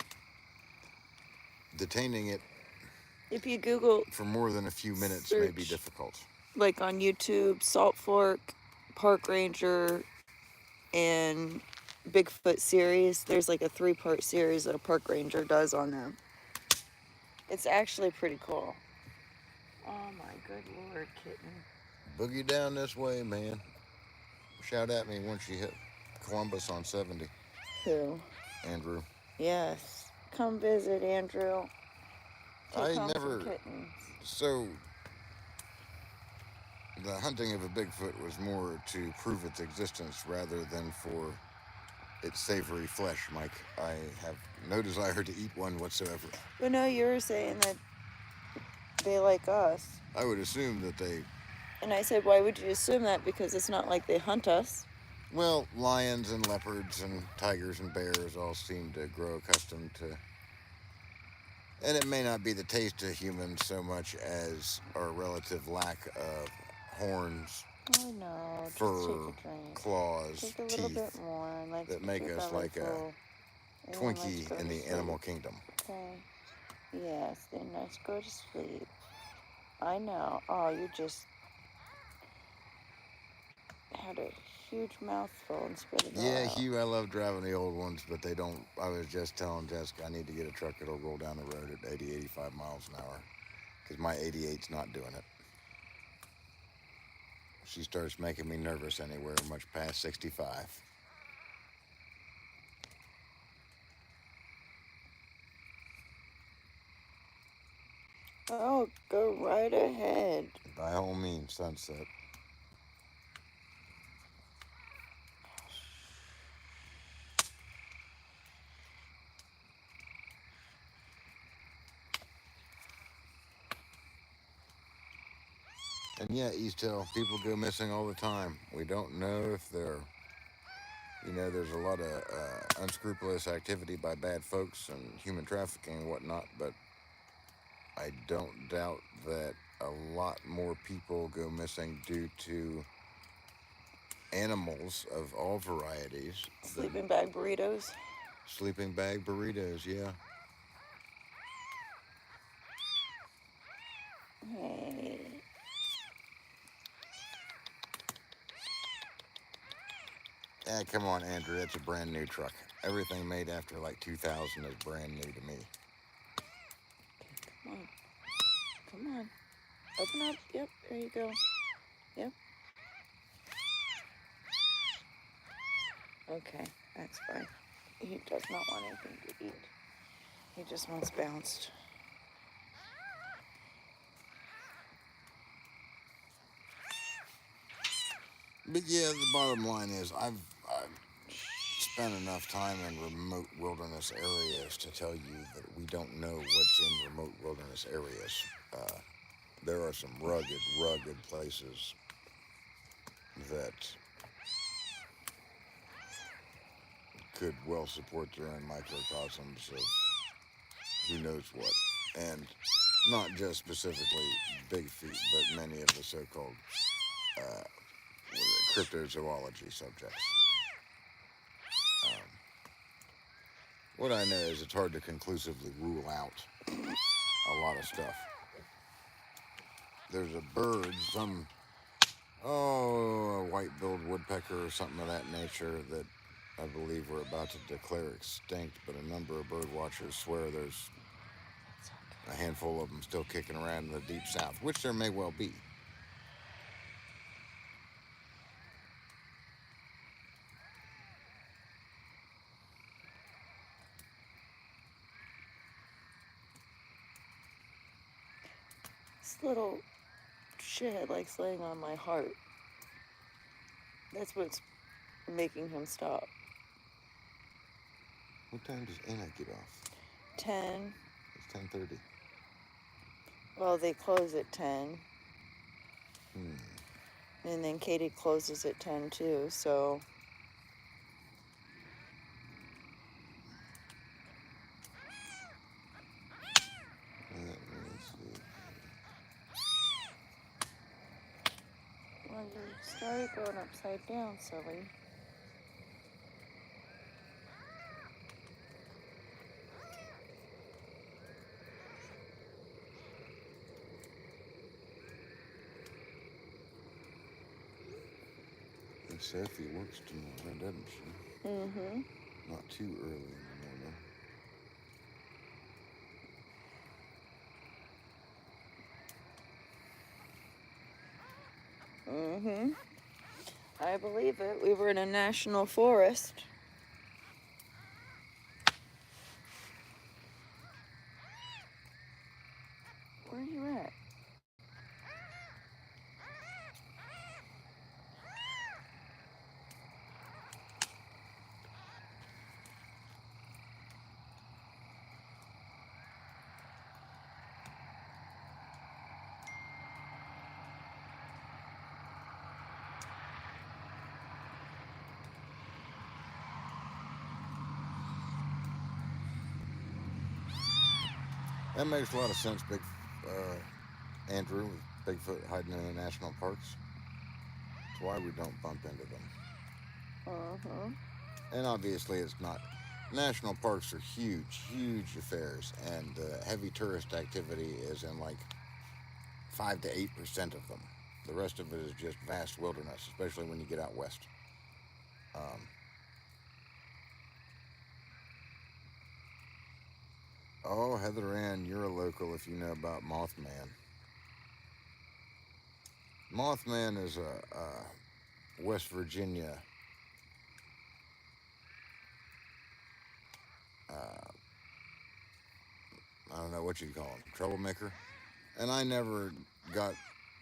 detaining it If you Google, for more than a few minutes may be difficult. Like on YouTube, Salt Fork, Park Ranger, and Bigfoot series, there's like a 3-part series that a park ranger does on them. It's actually pretty cool. Oh my good lord, kitten. Boogie down this way, man. Shout at me once you hit Columbus on 70. Who? Andrew. Yes. Come visit, Andrew. Take home some kittens. So, the hunting of a Bigfoot was more to prove its existence rather than for its savory flesh, Mike. I have no desire to eat one whatsoever. But no, you were saying that they like us. I would assume that they... And I said, why would you assume that? Because it's not like they hunt us. Well, lions and leopards and tigers and bears all seem to grow accustomed to... And it may not be the taste of humans so much as our relative lack of horns, I know. fur, claws, take a little teeth bit more. that make us like a Twinkie in the animal kingdom. Okay. Yes, then let's go to sleep. I know. Oh, you just had a huge mouthful and spit it all out. Hugh, I love driving the old ones, but they don't... I was just telling Jessica I need to get a truck that'll roll down the road at 80, 85 miles an hour. Because my 88's not doing it. She starts making me nervous anywhere much past 65. Oh, go right ahead. By all means, sunset. And yeah, East Hill, people go missing all the time. We don't know if they're... You know, there's a lot of unscrupulous activity by bad folks and human trafficking and whatnot, but I don't doubt that a lot more people go missing due to animals of all varieties. Sleeping bag burritos. Sleeping bag burritos, yeah. Hey. Come on, Andrew, that's a brand new truck. Everything made after like 2000 is brand new to me. Come on. Come on. Open up. Yep, there you go. Yep. Okay, that's fine. He does not want anything to eat. He just wants bounced. But yeah, the bottom line is I've spent enough time in remote wilderness areas to tell you that we don't know what's in remote wilderness areas. There are some rugged places that could well support their own microcosms of who knows what. And not just specifically big feet, but many of the so-called cryptozoology subjects. What I know is it's hard to conclusively rule out a lot of stuff. There's a bird, a white-billed woodpecker or something of that nature that I believe we're about to declare extinct, but a number of bird watchers swear there's a handful of them still kicking around in the deep south, which there may well be. This little shithead likes laying on my heart. That's what's making him stop. What time does Anna get off? 10. It's 10:30. Well, they close at 10. And then Katie closes at 10 too, so... Well, you started going upside down, silly. Sophie works tomorrow, doesn't she? Mm-hmm. Not too early in the morning. Mm-hmm. I believe it. We were in a national forest. Where are you at? That makes a lot of sense, Andrew, with Bigfoot hiding in the national parks. That's why we don't bump into them. Uh-huh. And obviously, it's not. National parks are huge, huge affairs, and heavy tourist activity is in like 5 to 8% of them. The rest of it is just vast wilderness, especially when you get out west. Oh, Heather Ann, you're a local if you know about Mothman. Mothman is a West Virginia uh, I don't know what you'd call him, troublemaker. And I never got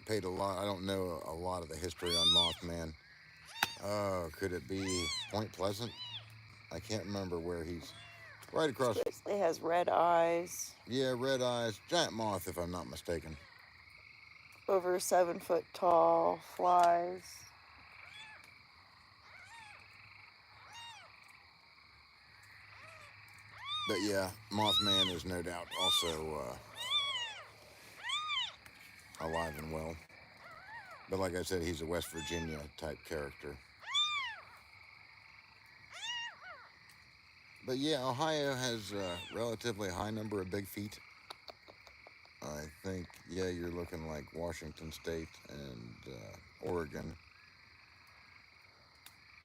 paid a lot. I don't know a lot of the history on Mothman. Could it be Point Pleasant? I can't remember where he's. Right across. It has red eyes. Yeah, red eyes. Giant moth, if I'm not mistaken. Over 7 foot tall, flies. But yeah, Mothman is no doubt also alive and well. But like I said, he's a West Virginia type character. But yeah, Ohio has a relatively high number of big feet. I think, yeah, you're looking like Washington State and Oregon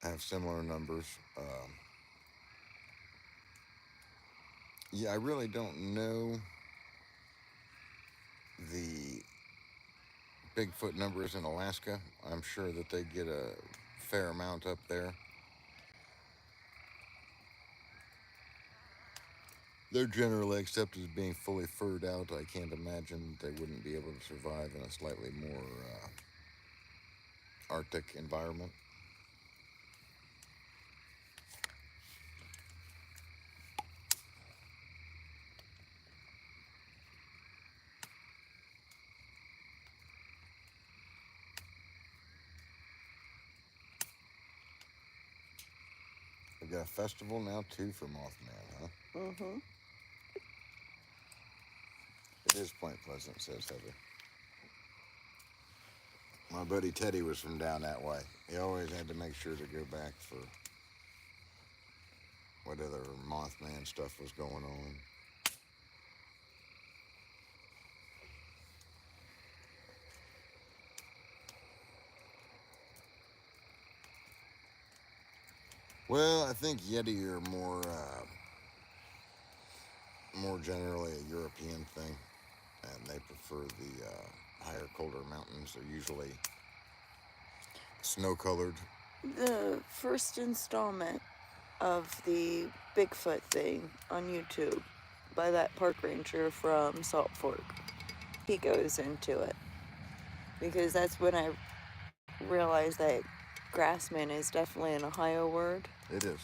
have similar numbers. Yeah, I really don't know the Bigfoot numbers in Alaska. I'm sure that they get a fair amount up there. They're generally accepted as being fully furred out. I can't imagine they wouldn't be able to survive in a slightly more Arctic environment. We've got a festival now too for Mothman, huh? Mm-hmm. It is Point Pleasant, says Heather. My buddy Teddy was from down that way. He always had to make sure to go back for what other Mothman stuff was going on. Well, I think Yeti are more generally a European thing, and they prefer the higher, colder mountains. They're usually snow-colored. The first installment of the Bigfoot thing on YouTube by that park ranger from Salt Fork, he goes into it. Because that's when I realized that Grassman is definitely an Ohio word. It is.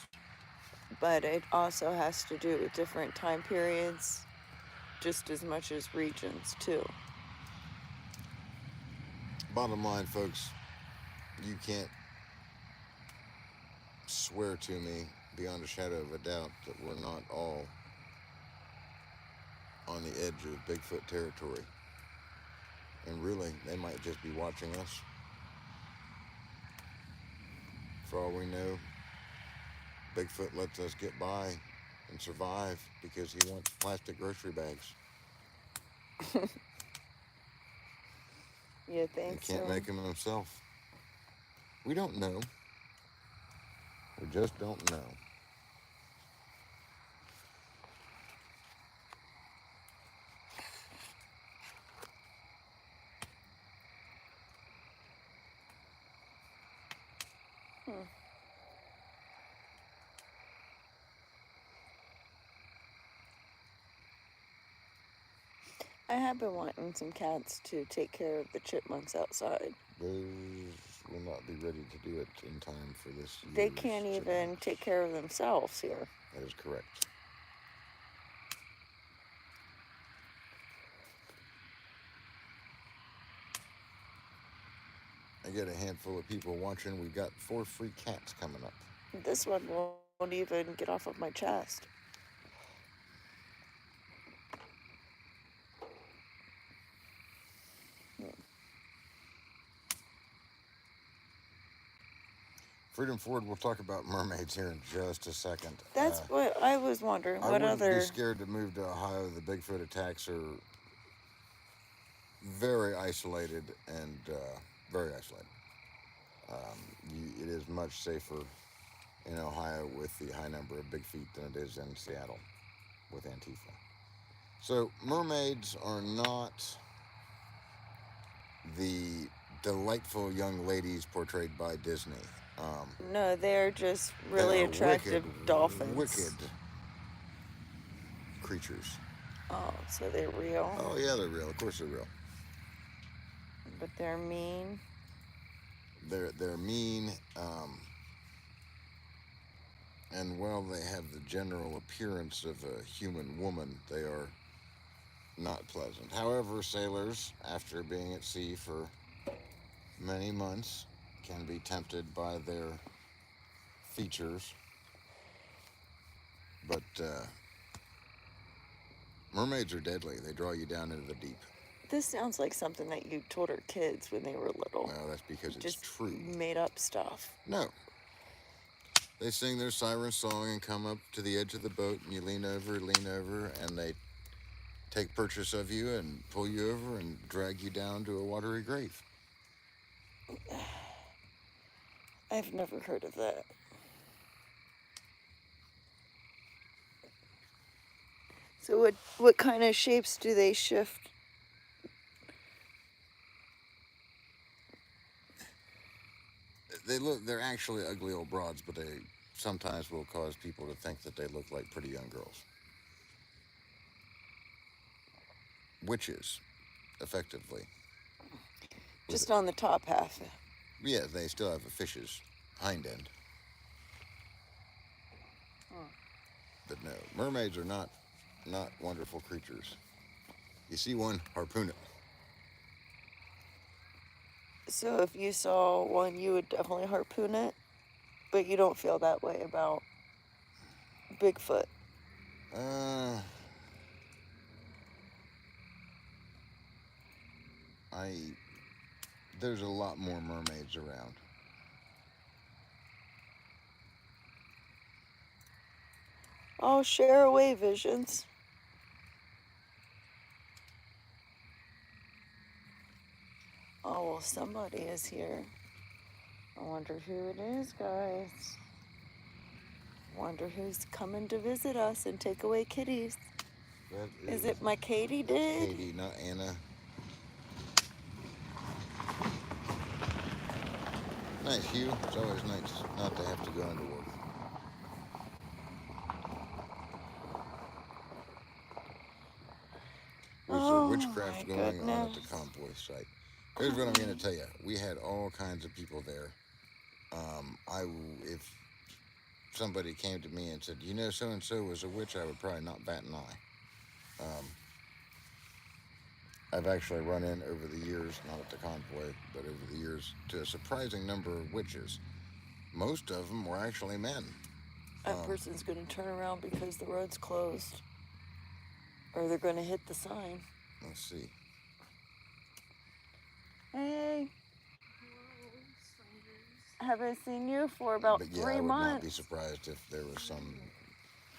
But it also has to do with different time periods just as much as regions too. Bottom line, folks, you can't swear to me beyond a shadow of a doubt that we're not all on the edge of Bigfoot territory. And really, they might just be watching us. For all we know, Bigfoot lets us get by and survive because he wants plastic grocery bags. You think He can't so? make them himself. We don't know. We just don't know. I have been wanting some cats to take care of the chipmunks outside. Those will not be ready to do it in time for this year's They can't even take care of themselves here. That is correct. I get a handful of people watching. We've got 4 free cats coming up. This one won't even get off of my chest. Freedom Ford, we'll talk about mermaids here in just a second. That's what I was wondering. I What wouldn't other... be scared to move to Ohio. The Bigfoot attacks are very isolated and very isolated. It is much safer in Ohio with the high number of big feet than it is in Seattle with Antifa. So mermaids are not the delightful young ladies portrayed by Disney. No, they're just really attractive dolphins. Wicked creatures. Oh, so they're real? Oh, yeah, they're real. Of course they're real. But they're mean? They're mean, and while they have the general appearance of a human woman, they are not pleasant. However, sailors, after being at sea for many months, can be tempted by their features. But mermaids are deadly. They draw you down into the deep. This sounds like something that you told our kids when they were little. Well, that's because it's just true. Made up stuff. No. They sing their siren song and come up to the edge of the boat, and you lean over, and they take purchase of you and pull you over and drag you down to a watery grave. I've never heard of that. So what kind of shapes do they shift? They're actually ugly old broads, but they sometimes will cause people to think that they look like pretty young girls. Witches, effectively. Just on the top half. Yeah, they still have a fish's hind end. But no, mermaids are not wonderful creatures. You see one, harpoon it. So if you saw one, you would definitely harpoon it, but you don't feel that way about Bigfoot. There's a lot more mermaids around. Oh, share away, Visions. Oh, well, somebody is here. I wonder who it is, guys. Wonder who's coming to visit us and take away kitties. Is it my Katie did? Katie, not Anna. Nice, Hugh. It's always nice not to have to go into work. There's witchcraft going on at the convoy site. Here's what I'm going to tell you. We had all kinds of people there. If somebody came to me and said, you know, so-and-so was a witch, I would probably not bat an eye. I've actually run in over the years, not at the convoy, but over the years, to a surprising number of witches. Most of them were actually men. That person's going to turn around because the road's closed. Or they're going to hit the sign. Let's see. Hey. Haven't seen you for about 3 months. I would not be surprised if there was some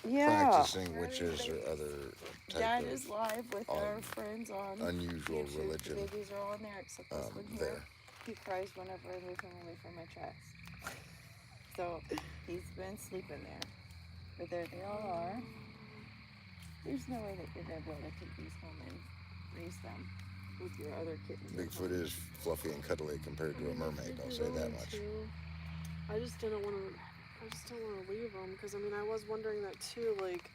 practicing witches or other type Dad of is live with our friends on unusual YouTube. religion. The babies are all in there except this one here. There. He cries whenever I move him away from my chest. So he's been sleeping there. But there they all are. There's no way that you're going to be able to take these home and raise them with your other kittens. Bigfoot is fluffy and cuddly compared to a mermaid, I'll say that much. I just don't want to leave them, because I mean, I was wondering that too. Like,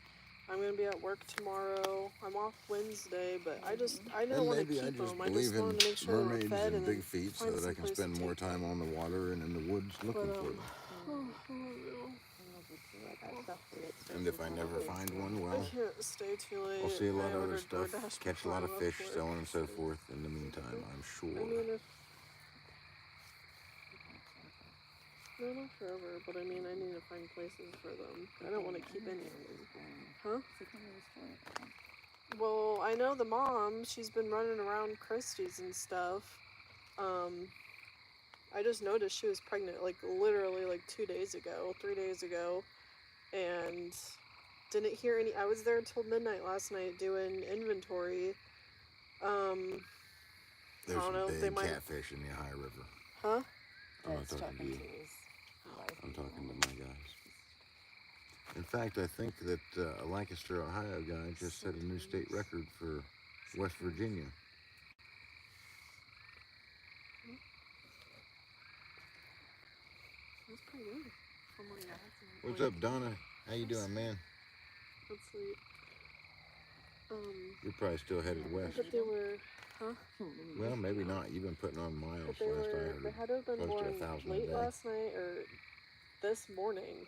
I'm gonna be at work tomorrow. I'm off Wednesday, but I don't want to keep them. I just wanted to make sure they were mermaids fed and and big feet so find that I some can place spend to more take time them. on the water and in the woods looking for them. And if I never find one, well, I can't stay too late. I'll see a lot I of other ordered stuff, DoorDash catch a before lot I of left fish, work, so on and so forth in the meantime, I'm sure. I mean, not forever, but I mean, I need to find places for them. I don't want to keep any of them. Huh? Well, I know the mom, she's been running around Christie's and stuff. I just noticed she was pregnant, like, literally, like, 3 days ago, and didn't hear any. I was there until midnight last night doing inventory. There's I don't know, some they big might... catfish in the Ohio River. Huh? I'm not talking to you. I'm talking to my guys. In fact, I think that a Lancaster, Ohio guy just set a new state record for West Virginia. That's pretty good. From what I had. What's up, Donna? How you doing, man? Let's see. You're probably still headed west. But they were, huh? Well, maybe not. You've been putting on miles But they last I were, heard. they had to have been Close to born 1,000 a late day. last night or this morning.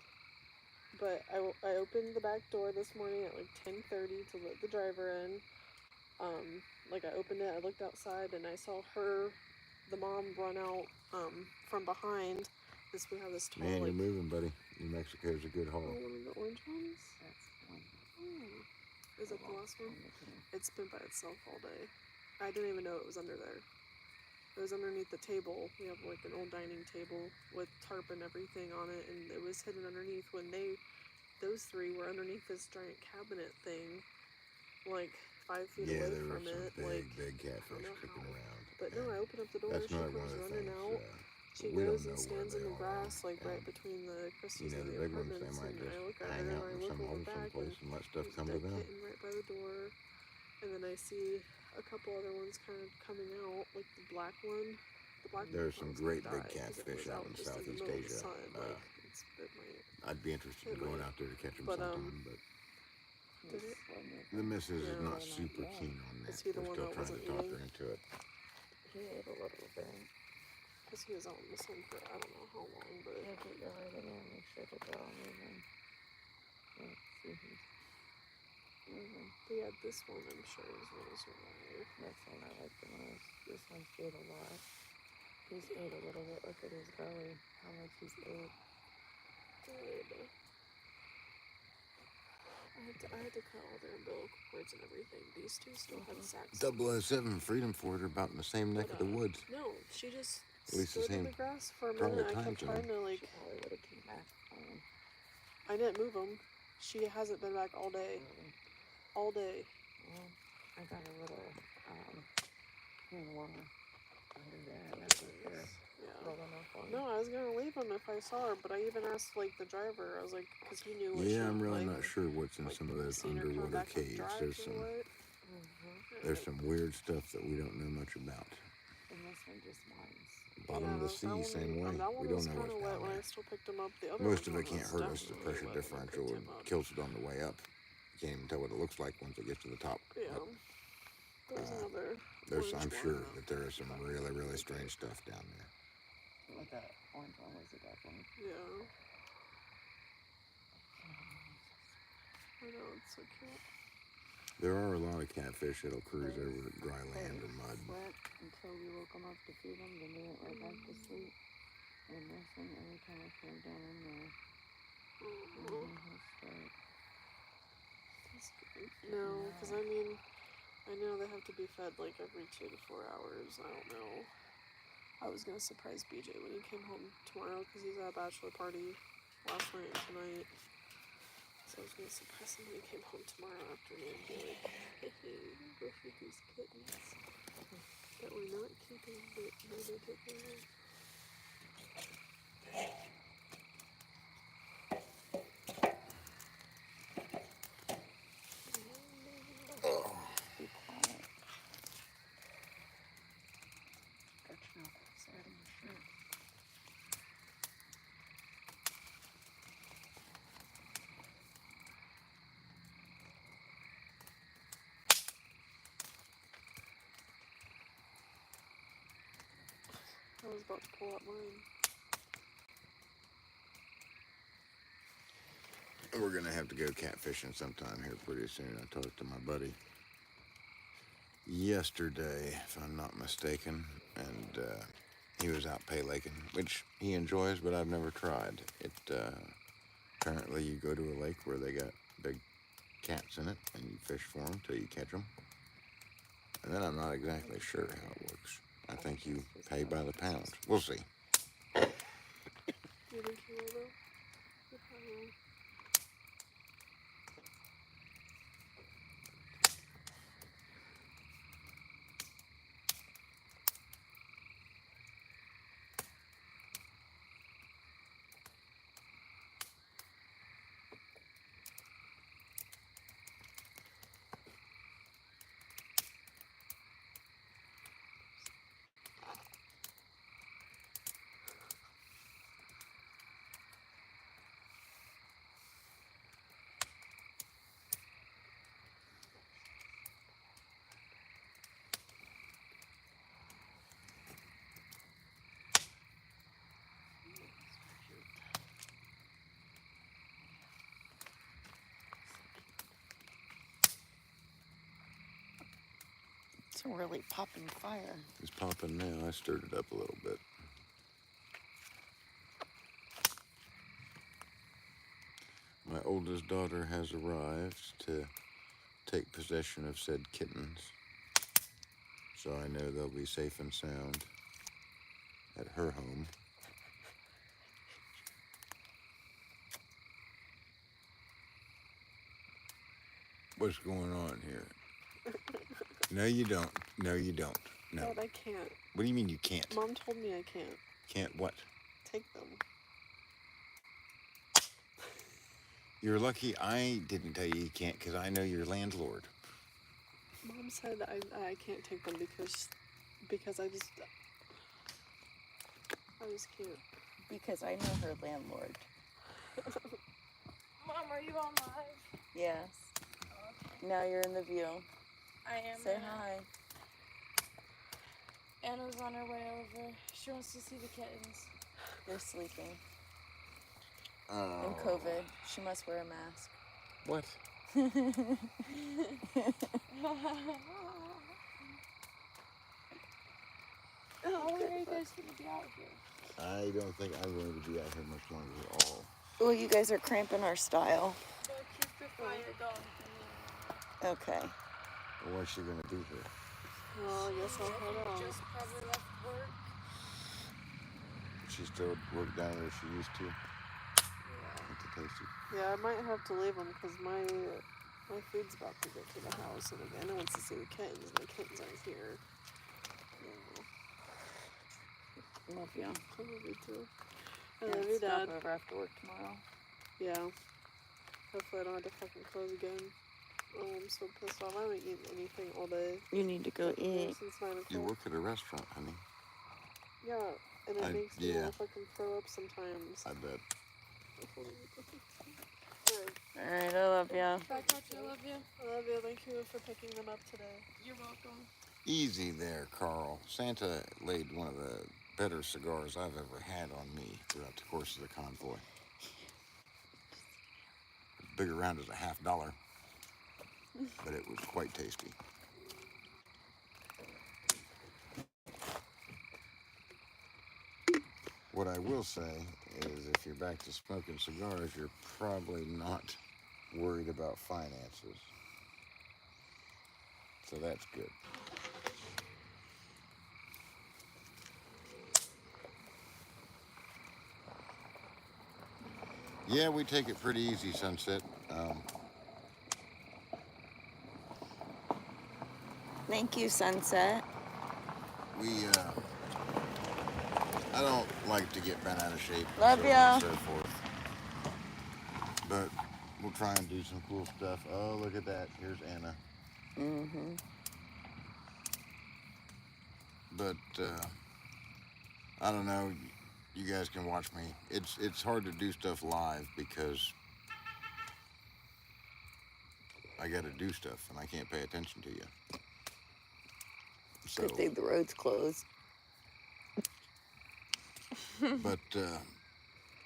But I opened the back door this morning at like 10:30 to let the driver in. Like I opened it, I looked outside, and I saw the mom run out from behind. We have this tall, Man, you're like, moving, buddy. New Mexico's a good haul. one of the orange ones? That's one. Oh. Is that the last one? It's been by itself all day. I didn't even know it was under there. It was underneath the table. We have like an old dining table with tarp and everything on it, and it was hidden underneath when those three were underneath this giant cabinet thing, like 5 feet away from it. Big catfish kicking around. But no, I opened up the door, That's she not one comes of the running things. out. She we goes don't and know stands where in they the are. grass, like right between the Christie's and the the big ones, they apartments, might and just I look at hang her, out I in look some over hole back, someplace and let stuff there's come a to dead them. kitten right by the door, and then I see a couple other ones kind of coming out, like the black one. The black one There's some great big died 'cause it catfish was out in just Southeast the middle of the Asia. sun, like, it might, I'd be interested in going out there to catch them but, sometime, but did it? the missus is Yeah. not super keen on that. Is he the We're one still that trying to wasn't talk eating? her into it. He ate a little bit. Because he was out in the sun for I don't know how long, but... Yeah, get your right in there and make sure that they're all moving. Let's see who's moving. But yeah, this one I'm sure is going to survive. That's one I like the most. This one's ate a lot. He's ate a little bit. Look at his belly. How much he's ate. Good. I had to cut all their umbilical cords and everything. These two still had sacks. 007 Freedom Fort are about in the same neck of the woods. No, she just At least the stood in same the grass for a probably minute. I time kept zone. trying to, like... She probably would have came back home. I didn't move them. She hasn't been back all day. All day. Well, I got a little hand warmer under there, and that's what they're rolling up on. No, I was going to leave them if I saw her, but I even asked, like, the driver. I was like, because he knew what she Yeah, I'm looked really like. not sure what's in some of those Seen her come underwater back and caves. drive There's or some what? there's some weird stuff that we don't know much about. And this one just whines. Bottom of the sea, same way. That one We don't was know kind wh's of wet down when I there. still picked him up. The other Most of one it can't was hurt us. The definitely pressure wet when I differential picked him up. kills it on the way up. You can't even tell what it looks like once it gets to the top. Yeah. There's another. I'm sure that there is some really, really strange stuff down there. What that orange one was, it that one? Yeah. I know, it's so cute. There are a lot of catfish that'll cruise over dry land or mud. Slept until we woke them up to feed them, then they went right back to sleep. And this one, every time I came down in there, he'll start. No, because I mean, I know they have to be fed like every 2 to 4 hours. I don't know. I was gonna surprise BJ when he came home tomorrow because he's at a bachelor party last night and tonight. So I was gonna surprise him when he came home tomorrow afternoon and be like, hey, go feed these kittens that we're not keeping, but maybe take care of. was about to pull out mine. We're gonna have to go catfishing sometime here pretty soon. I talked to my buddy yesterday, if I'm not mistaken, and he was out pay laking, which he enjoys, but I've never tried. Apparently you go to a lake where they got big cats in it, and you fish for them till you catch them. And then I'm not exactly sure how it works. I think you pay by the pound. We'll see. You think you will, though? You probably will. It's a really popping fire. It's popping now. I stirred it up a little bit. My oldest daughter has arrived to take possession of said kittens, so I know they'll be safe and sound at her home. What's going on here? No, you don't. No, you don't. No. Dad, I can't. What do you mean you can't? Mom told me I can't. Can't what? Take them. You're lucky I didn't tell you you can't, because I know your landlord. Mom said I can't take them because I just can't. Because I know her landlord. Mom, are you on live? Yes. Okay. Now you're in the view. I am. Say now. hi. Anna's on her way over. She wants to see the kittens. They're sleeping. Oh. And COVID. She must wear a mask. What? How long are you guys going to be out here? I don't think I'm going to be out here much longer at all. Well, you guys are cramping our style. Well, keep the fire going. Okay. Well, what's she going to do here? Well, I guess I'll head on. Just probably left work. She still work down there as she used to? Yeah. At the tasty. Yeah, I might have to leave them because my food's about to get to the house, and Anna wants to see the kittens, and the kittens aren't here. Yeah. Love you. I love you too. I love you, Dad. Stop over after work tomorrow. Yeah. Hopefully I don't have to fucking close again. Oh, I'm so pissed off. I haven't eaten anything all day. You need to go eat. Since 9 o'clock. You work at a restaurant, honey. Yeah, and it makes me want to fucking throw up sometimes. I bet. Alright, I love you. Bye, Coach. I love you. I love you. Thank you for picking them up today. You're welcome. Easy there, Carl. Santa laid one of the better cigars I've ever had on me throughout the course of the convoy. As big around as a $50, but it was quite tasty. What I will say is if you're back to smoking cigars, you're probably not worried about finances. So that's good. Yeah, we take it pretty easy, Sunset. Thank you, Sunset. I don't like to get bent out of shape. Love so ya. on and so forth. But we'll try and do some cool stuff. Oh, look at that. Here's Anna. Mm-hmm. But, I don't know. You guys can watch me. It's hard to do stuff live because I got to do stuff and I can't pay attention to you. So, Good thing the road's closed. But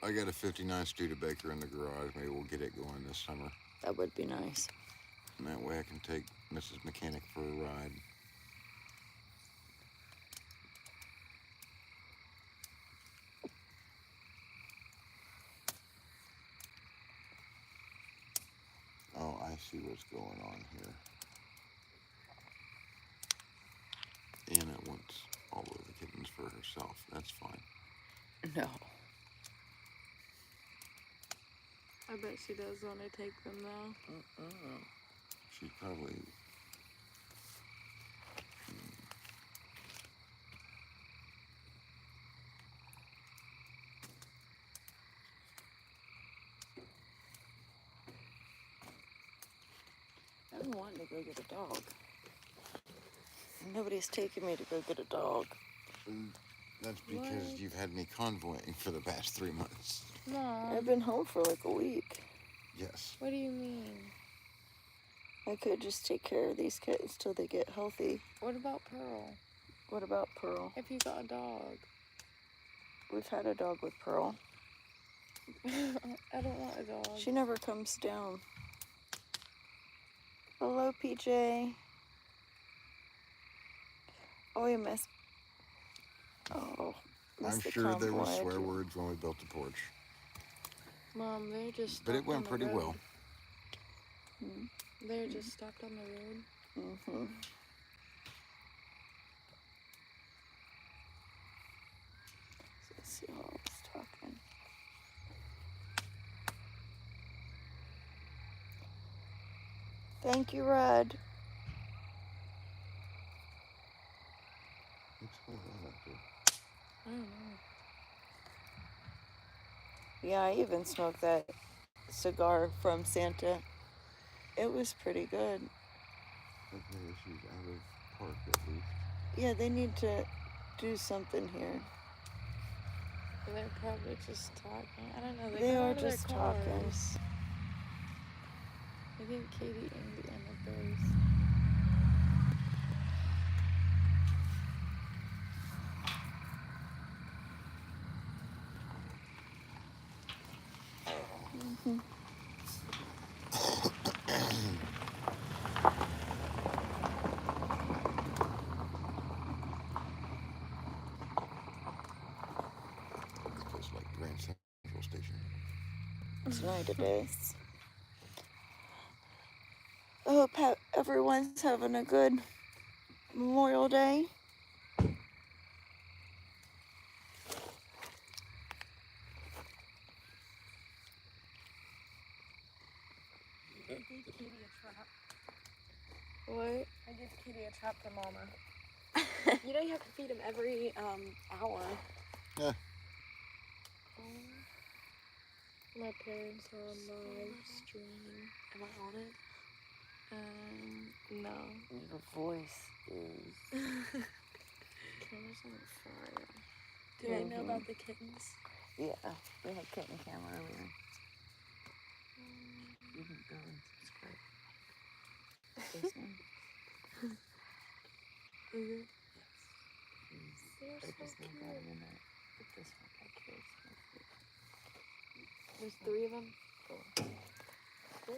I got a 59 Studebaker in the garage. Maybe we'll get it going this summer. That would be nice. And that way I can take Mrs. Mechanic for a ride. Oh, I see what's going on here. Anna wants all of the kittens for herself. That's fine. No. I bet she does want to take them though. She's probably... I've been wanting to go get a dog. Nobody's taking me to go get a dog. That's because you've had me convoying for the past 3 months. Mom. I've been home for like a week. Yes. What do you mean? I could just take care of these kittens till they get healthy. What about Pearl? What about Pearl? If you got a dog. We've had a dog with Pearl. I don't want a dog. She never comes down. Hello, PJ. Oh, you missed. Oh, I'm missed the sure there were convoy. swear words when we built the porch. Mom, they're just But it stopped went on the pretty road. well. They're just stopped on the road. Mm-hmm. So let's see what I was talking. Thank you, Red. What's going on up there? I don't know. Yeah, I even smoked that cigar from Santa. It was pretty good. Okay, she's out of park at least. Yeah, they need to do something here. They're probably just talking. I don't know. They got are out of their just talking. cars. I think Katie aimed the end of theirs. It's like Grand Central Station. Tonight it is. I hope everyone's having a good Memorial Day. I gave Katie a trap. What? I gave Katie a trap for Mama. You know you have to feed him every hour. Yeah. My parents are on live stream. Am I on it? No. Your voice is... Camera's on fire. Did I know about the kittens? Yeah, we had kitten cam earlier. You can go and subscribe. This one? Is it? Yes. They're I so just know cute. that in it. But this one back here is my favorite. There's 3 of them? 4. 4?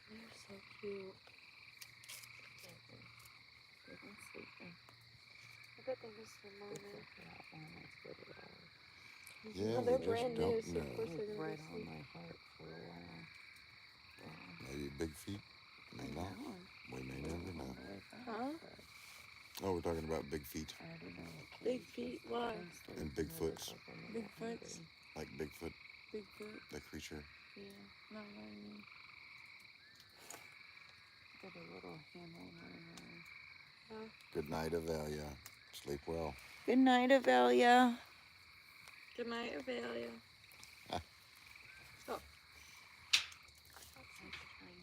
They're so cute. They've been sleeping. I bet they miss their mama. Except for that one that's good at all. Yeah, Well, we they're just brand new, don't so of know. course It they're was gonna right be on asleep. my heart for a while. Maybe big feet. May not. We may never know. Huh? Oh, we're talking about big feet. I already know what Big Katie's feet, just why? been sleeping And with Bigfoots. us up in the Bigfoots? bathroom. Like Bigfoot, Bigfoot. the creature. Yeah, no, I mean, got a little handle on her. Good night, Avelia. Sleep well. Good night, Avelia. Good night, Avelia. Stop.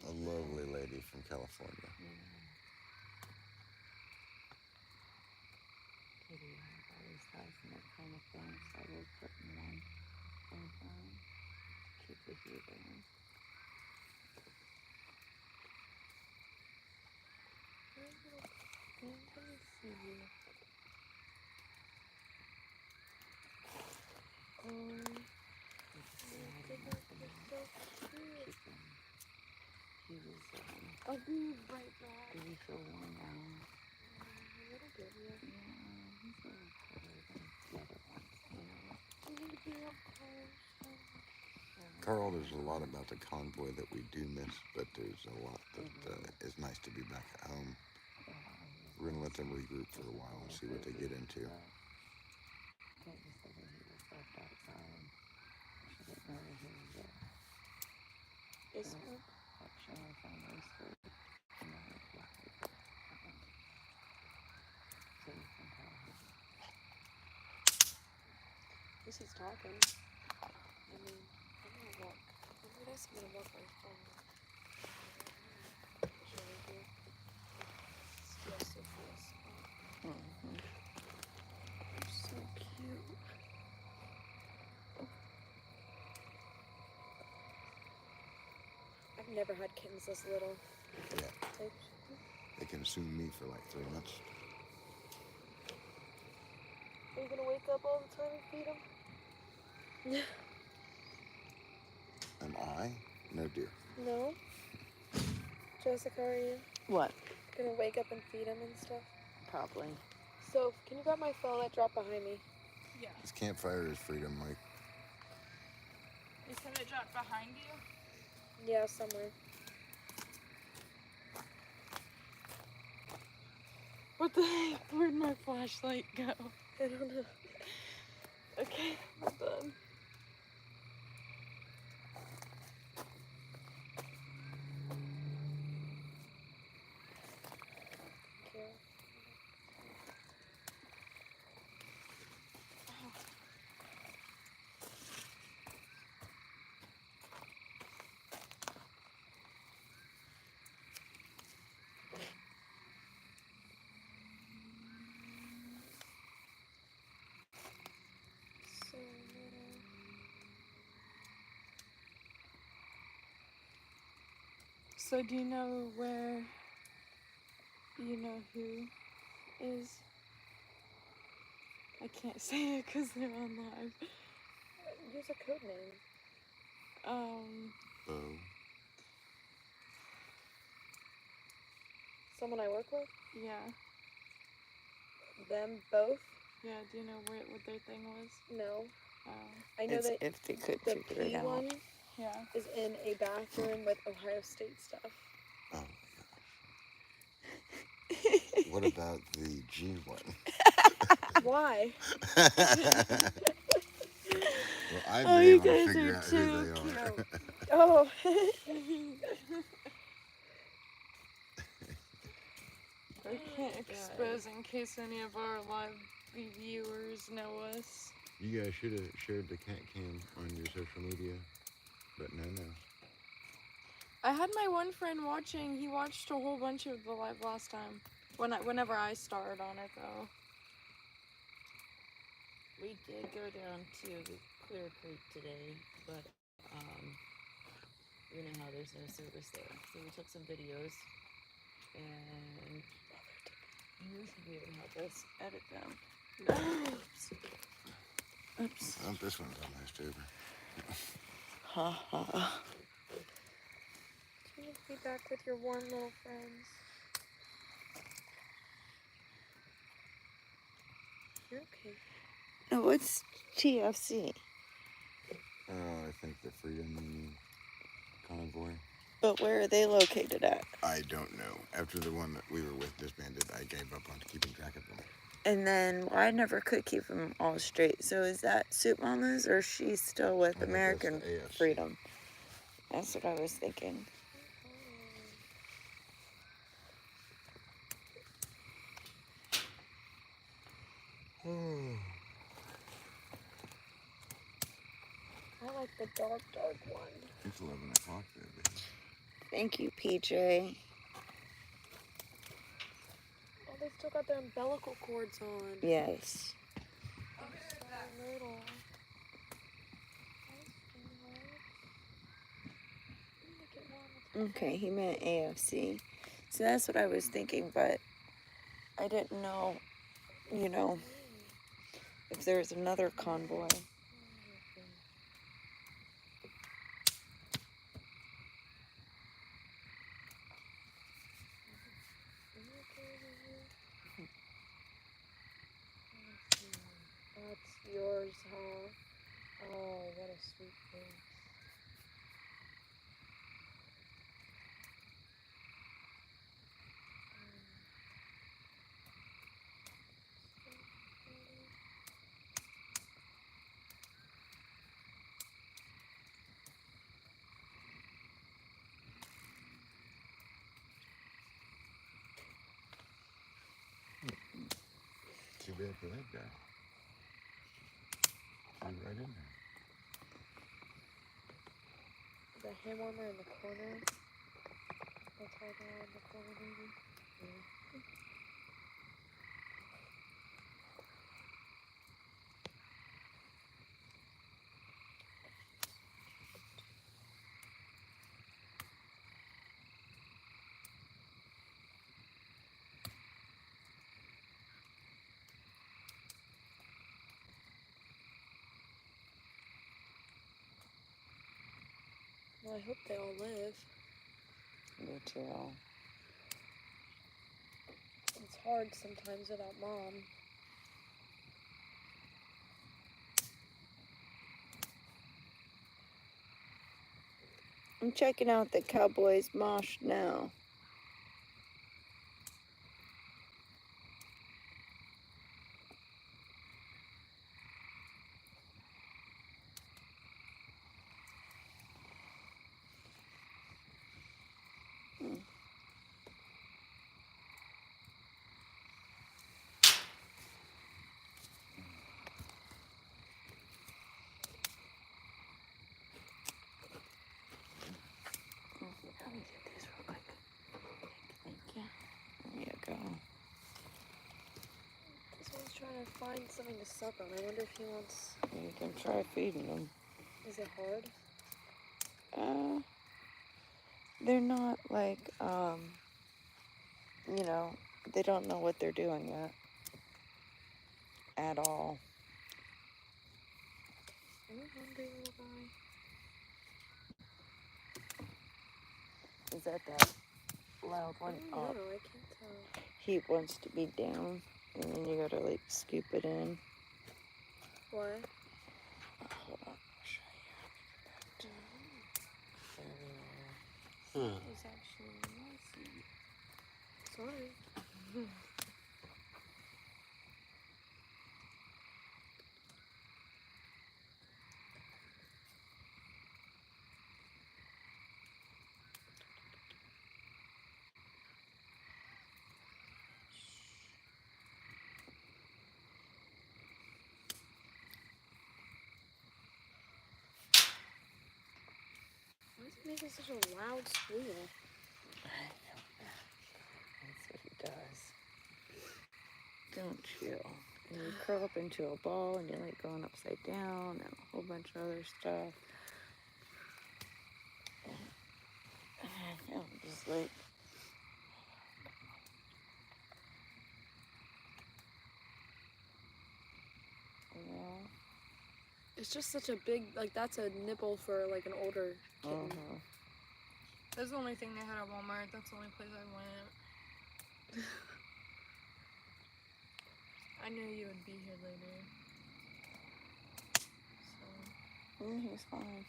A lovely lady from California. Katie always has that kind of thing, so I was putting one over keep the heat in. Let me see you. Oh, Goodness, you're so cute. he was, I'll be right back. did he feel worn out? A little bit, yeah. Yeah, he's a little tired than the other ones, you know. I need to be up close. Carl, there's a lot about the convoy that we do miss, but there's a lot that is nice to be back at home. We're going to let them regroup for a while and see what they get into. Can't just say that he was left outside. She didn't know that he was there. Is So, it? Showing family sleep. And then it's like, so you can tell him. At least he's talking. I mean, I'm gonna walk. Every day I'm gonna walk my phone. Show you here. Yes, Sophia's. Mm-hmm. So cute. I've never had kittens this little. Yeah. They consumed me for like 3 months. Are you gonna wake up all the time and feed them? Am I? No, dear. No. Jessica, are you What? gonna wake up and feed them and stuff? Probably. So, can you grab my phone that dropped behind me? Yeah. This campfire is freedom, Mike. You said it dropped behind you? Yeah, somewhere. What the heck? Where'd my flashlight go? I don't know. Okay, I'm done. Thank you. So little. So do you know where, you know who is? I can't say it because they're on live. Use a code name. Oh. Someone I work with? Yeah. Them both? Yeah, do you know what their thing was? No. Oh. I know It's that if they could the figure it P out. one Yeah. is in a bathroom with Ohio State stuff. Oh, what about the G one? Why? Well, I've been able to figure out who they are. Oh. I can't expose in case any of our live viewers know us. You guys should have shared the cat cam on your social media, but no. I had my one friend watching. He watched a whole bunch of the live last time. Whenever I started on it, though. We did go down to Clear Creek today, but you know how there's no service there. So we took some videos, and you should be able to help us edit them. Oops. Well, this one's almost over. Ha ha. You need to be back with your warm little friends. You're okay. No, what's TFC? I think the Freedom Convoy. But where are they located at? I don't know. After the one that we were with disbanded, I gave up on keeping track of them. And then I never could keep them all straight. So is that Soup Mama's or she's still with I think American that's the AFC. Freedom? That's what I was thinking. I like the dark one. It's 11 o'clock there, baby. Thank you, PJ. Oh, they still got their umbilical cords on. Yes. So little. Okay, he meant AFC. So that's what I was thinking, but I didn't know, you know, if there's another convoy. That's yours, huh? Oh, what a sweet face. Too bad for that guy. Flew right in there. The hand warmer in the corner. That's why they're all in the corner, maybe. Well, I hope they all live. Me too. It's hard sometimes without Mom. I'm checking out the Cowboys mosh now. Let me get these real quick. Thank you. There you go. This one's trying to find something to suck on. I wonder if he wants... You can try feeding them. Is it hard? They're not like, you know, they don't know what they're doing yet. At all. Are you hungry, little guy? Is that loud one? I don't know. I can't tell. He wants to be down, and then you gotta like scoop it in. What? Hold on, I'll show you. There we are. It's actually messy. Sorry. Why is he making such a loud squeal? That's what he does. Don't you? And you curl up into a ball, and you like going upside down, and a whole bunch of other stuff. And just like. Yeah. It's just such a big, like, that's a nipple for, like, an older kitten. That's the only thing they had at Walmart. That's the only place I went. I knew you would be here later. So, He's fine.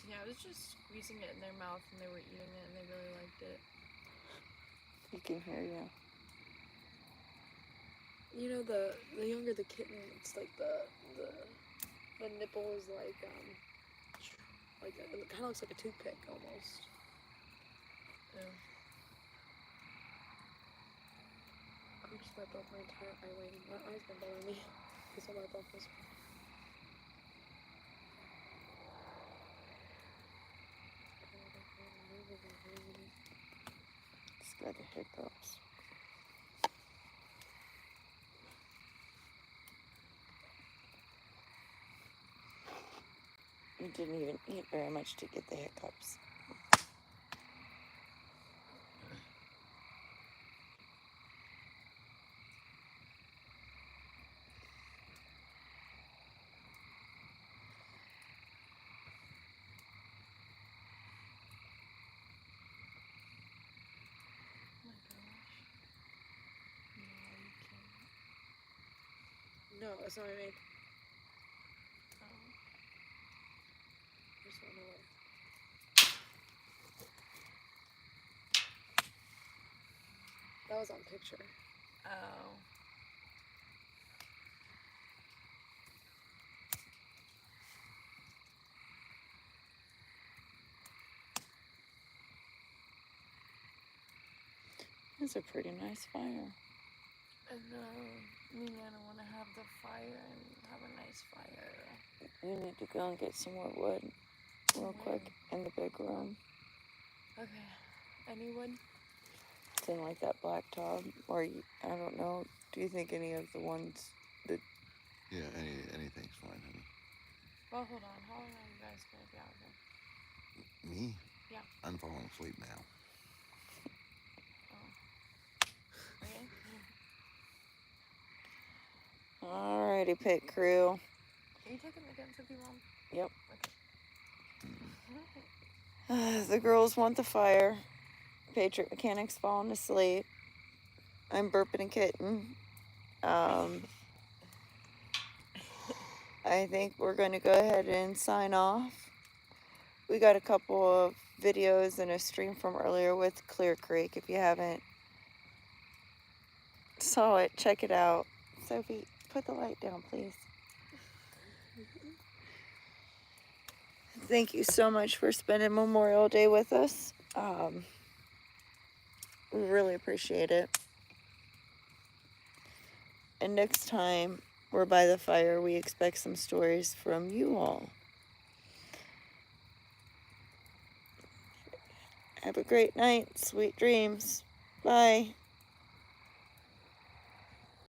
yeah, I was just squeezing it in their mouth and they were eating it and they really liked it. He can hear you. You know, the younger the kitten, it's like the nipple is like it kind of looks like a toothpick almost. Yeah. I just wiped off my entire eyelid. My eyes been bothering me because I wiped off this one. It's got the hiccups. You didn't even eat very much to get the hiccups. No, it's not made. Oh. Just went away. That was on picture. Oh. It's a pretty nice fire. And me and Nana want to have the fire and have a nice fire. You need to go and get some more wood real quick in the big room. Okay. Any wood? It's in like that black tub, or I don't know. Do you think any of the ones that? Yeah, anything's fine, honey. Well, hold on. How long are you guys going to be out here? Me? Yeah. I'm falling asleep now. Okay. Alrighty, pit crew. Are you taking the kids with you, Mom? Yep. Okay. The girls want the fire. Patriot Mechanic's falling asleep. I'm burping a kitten. I think we're going to go ahead and sign off. We got a couple of videos and a stream from earlier with Clear Creek. If you haven't saw it, check it out. Sophie, put the light down, please. Thank you so much for spending Memorial Day with us. We really appreciate it. And next time we're by the fire, we expect some stories from you all. Have a great night. Sweet dreams. Bye.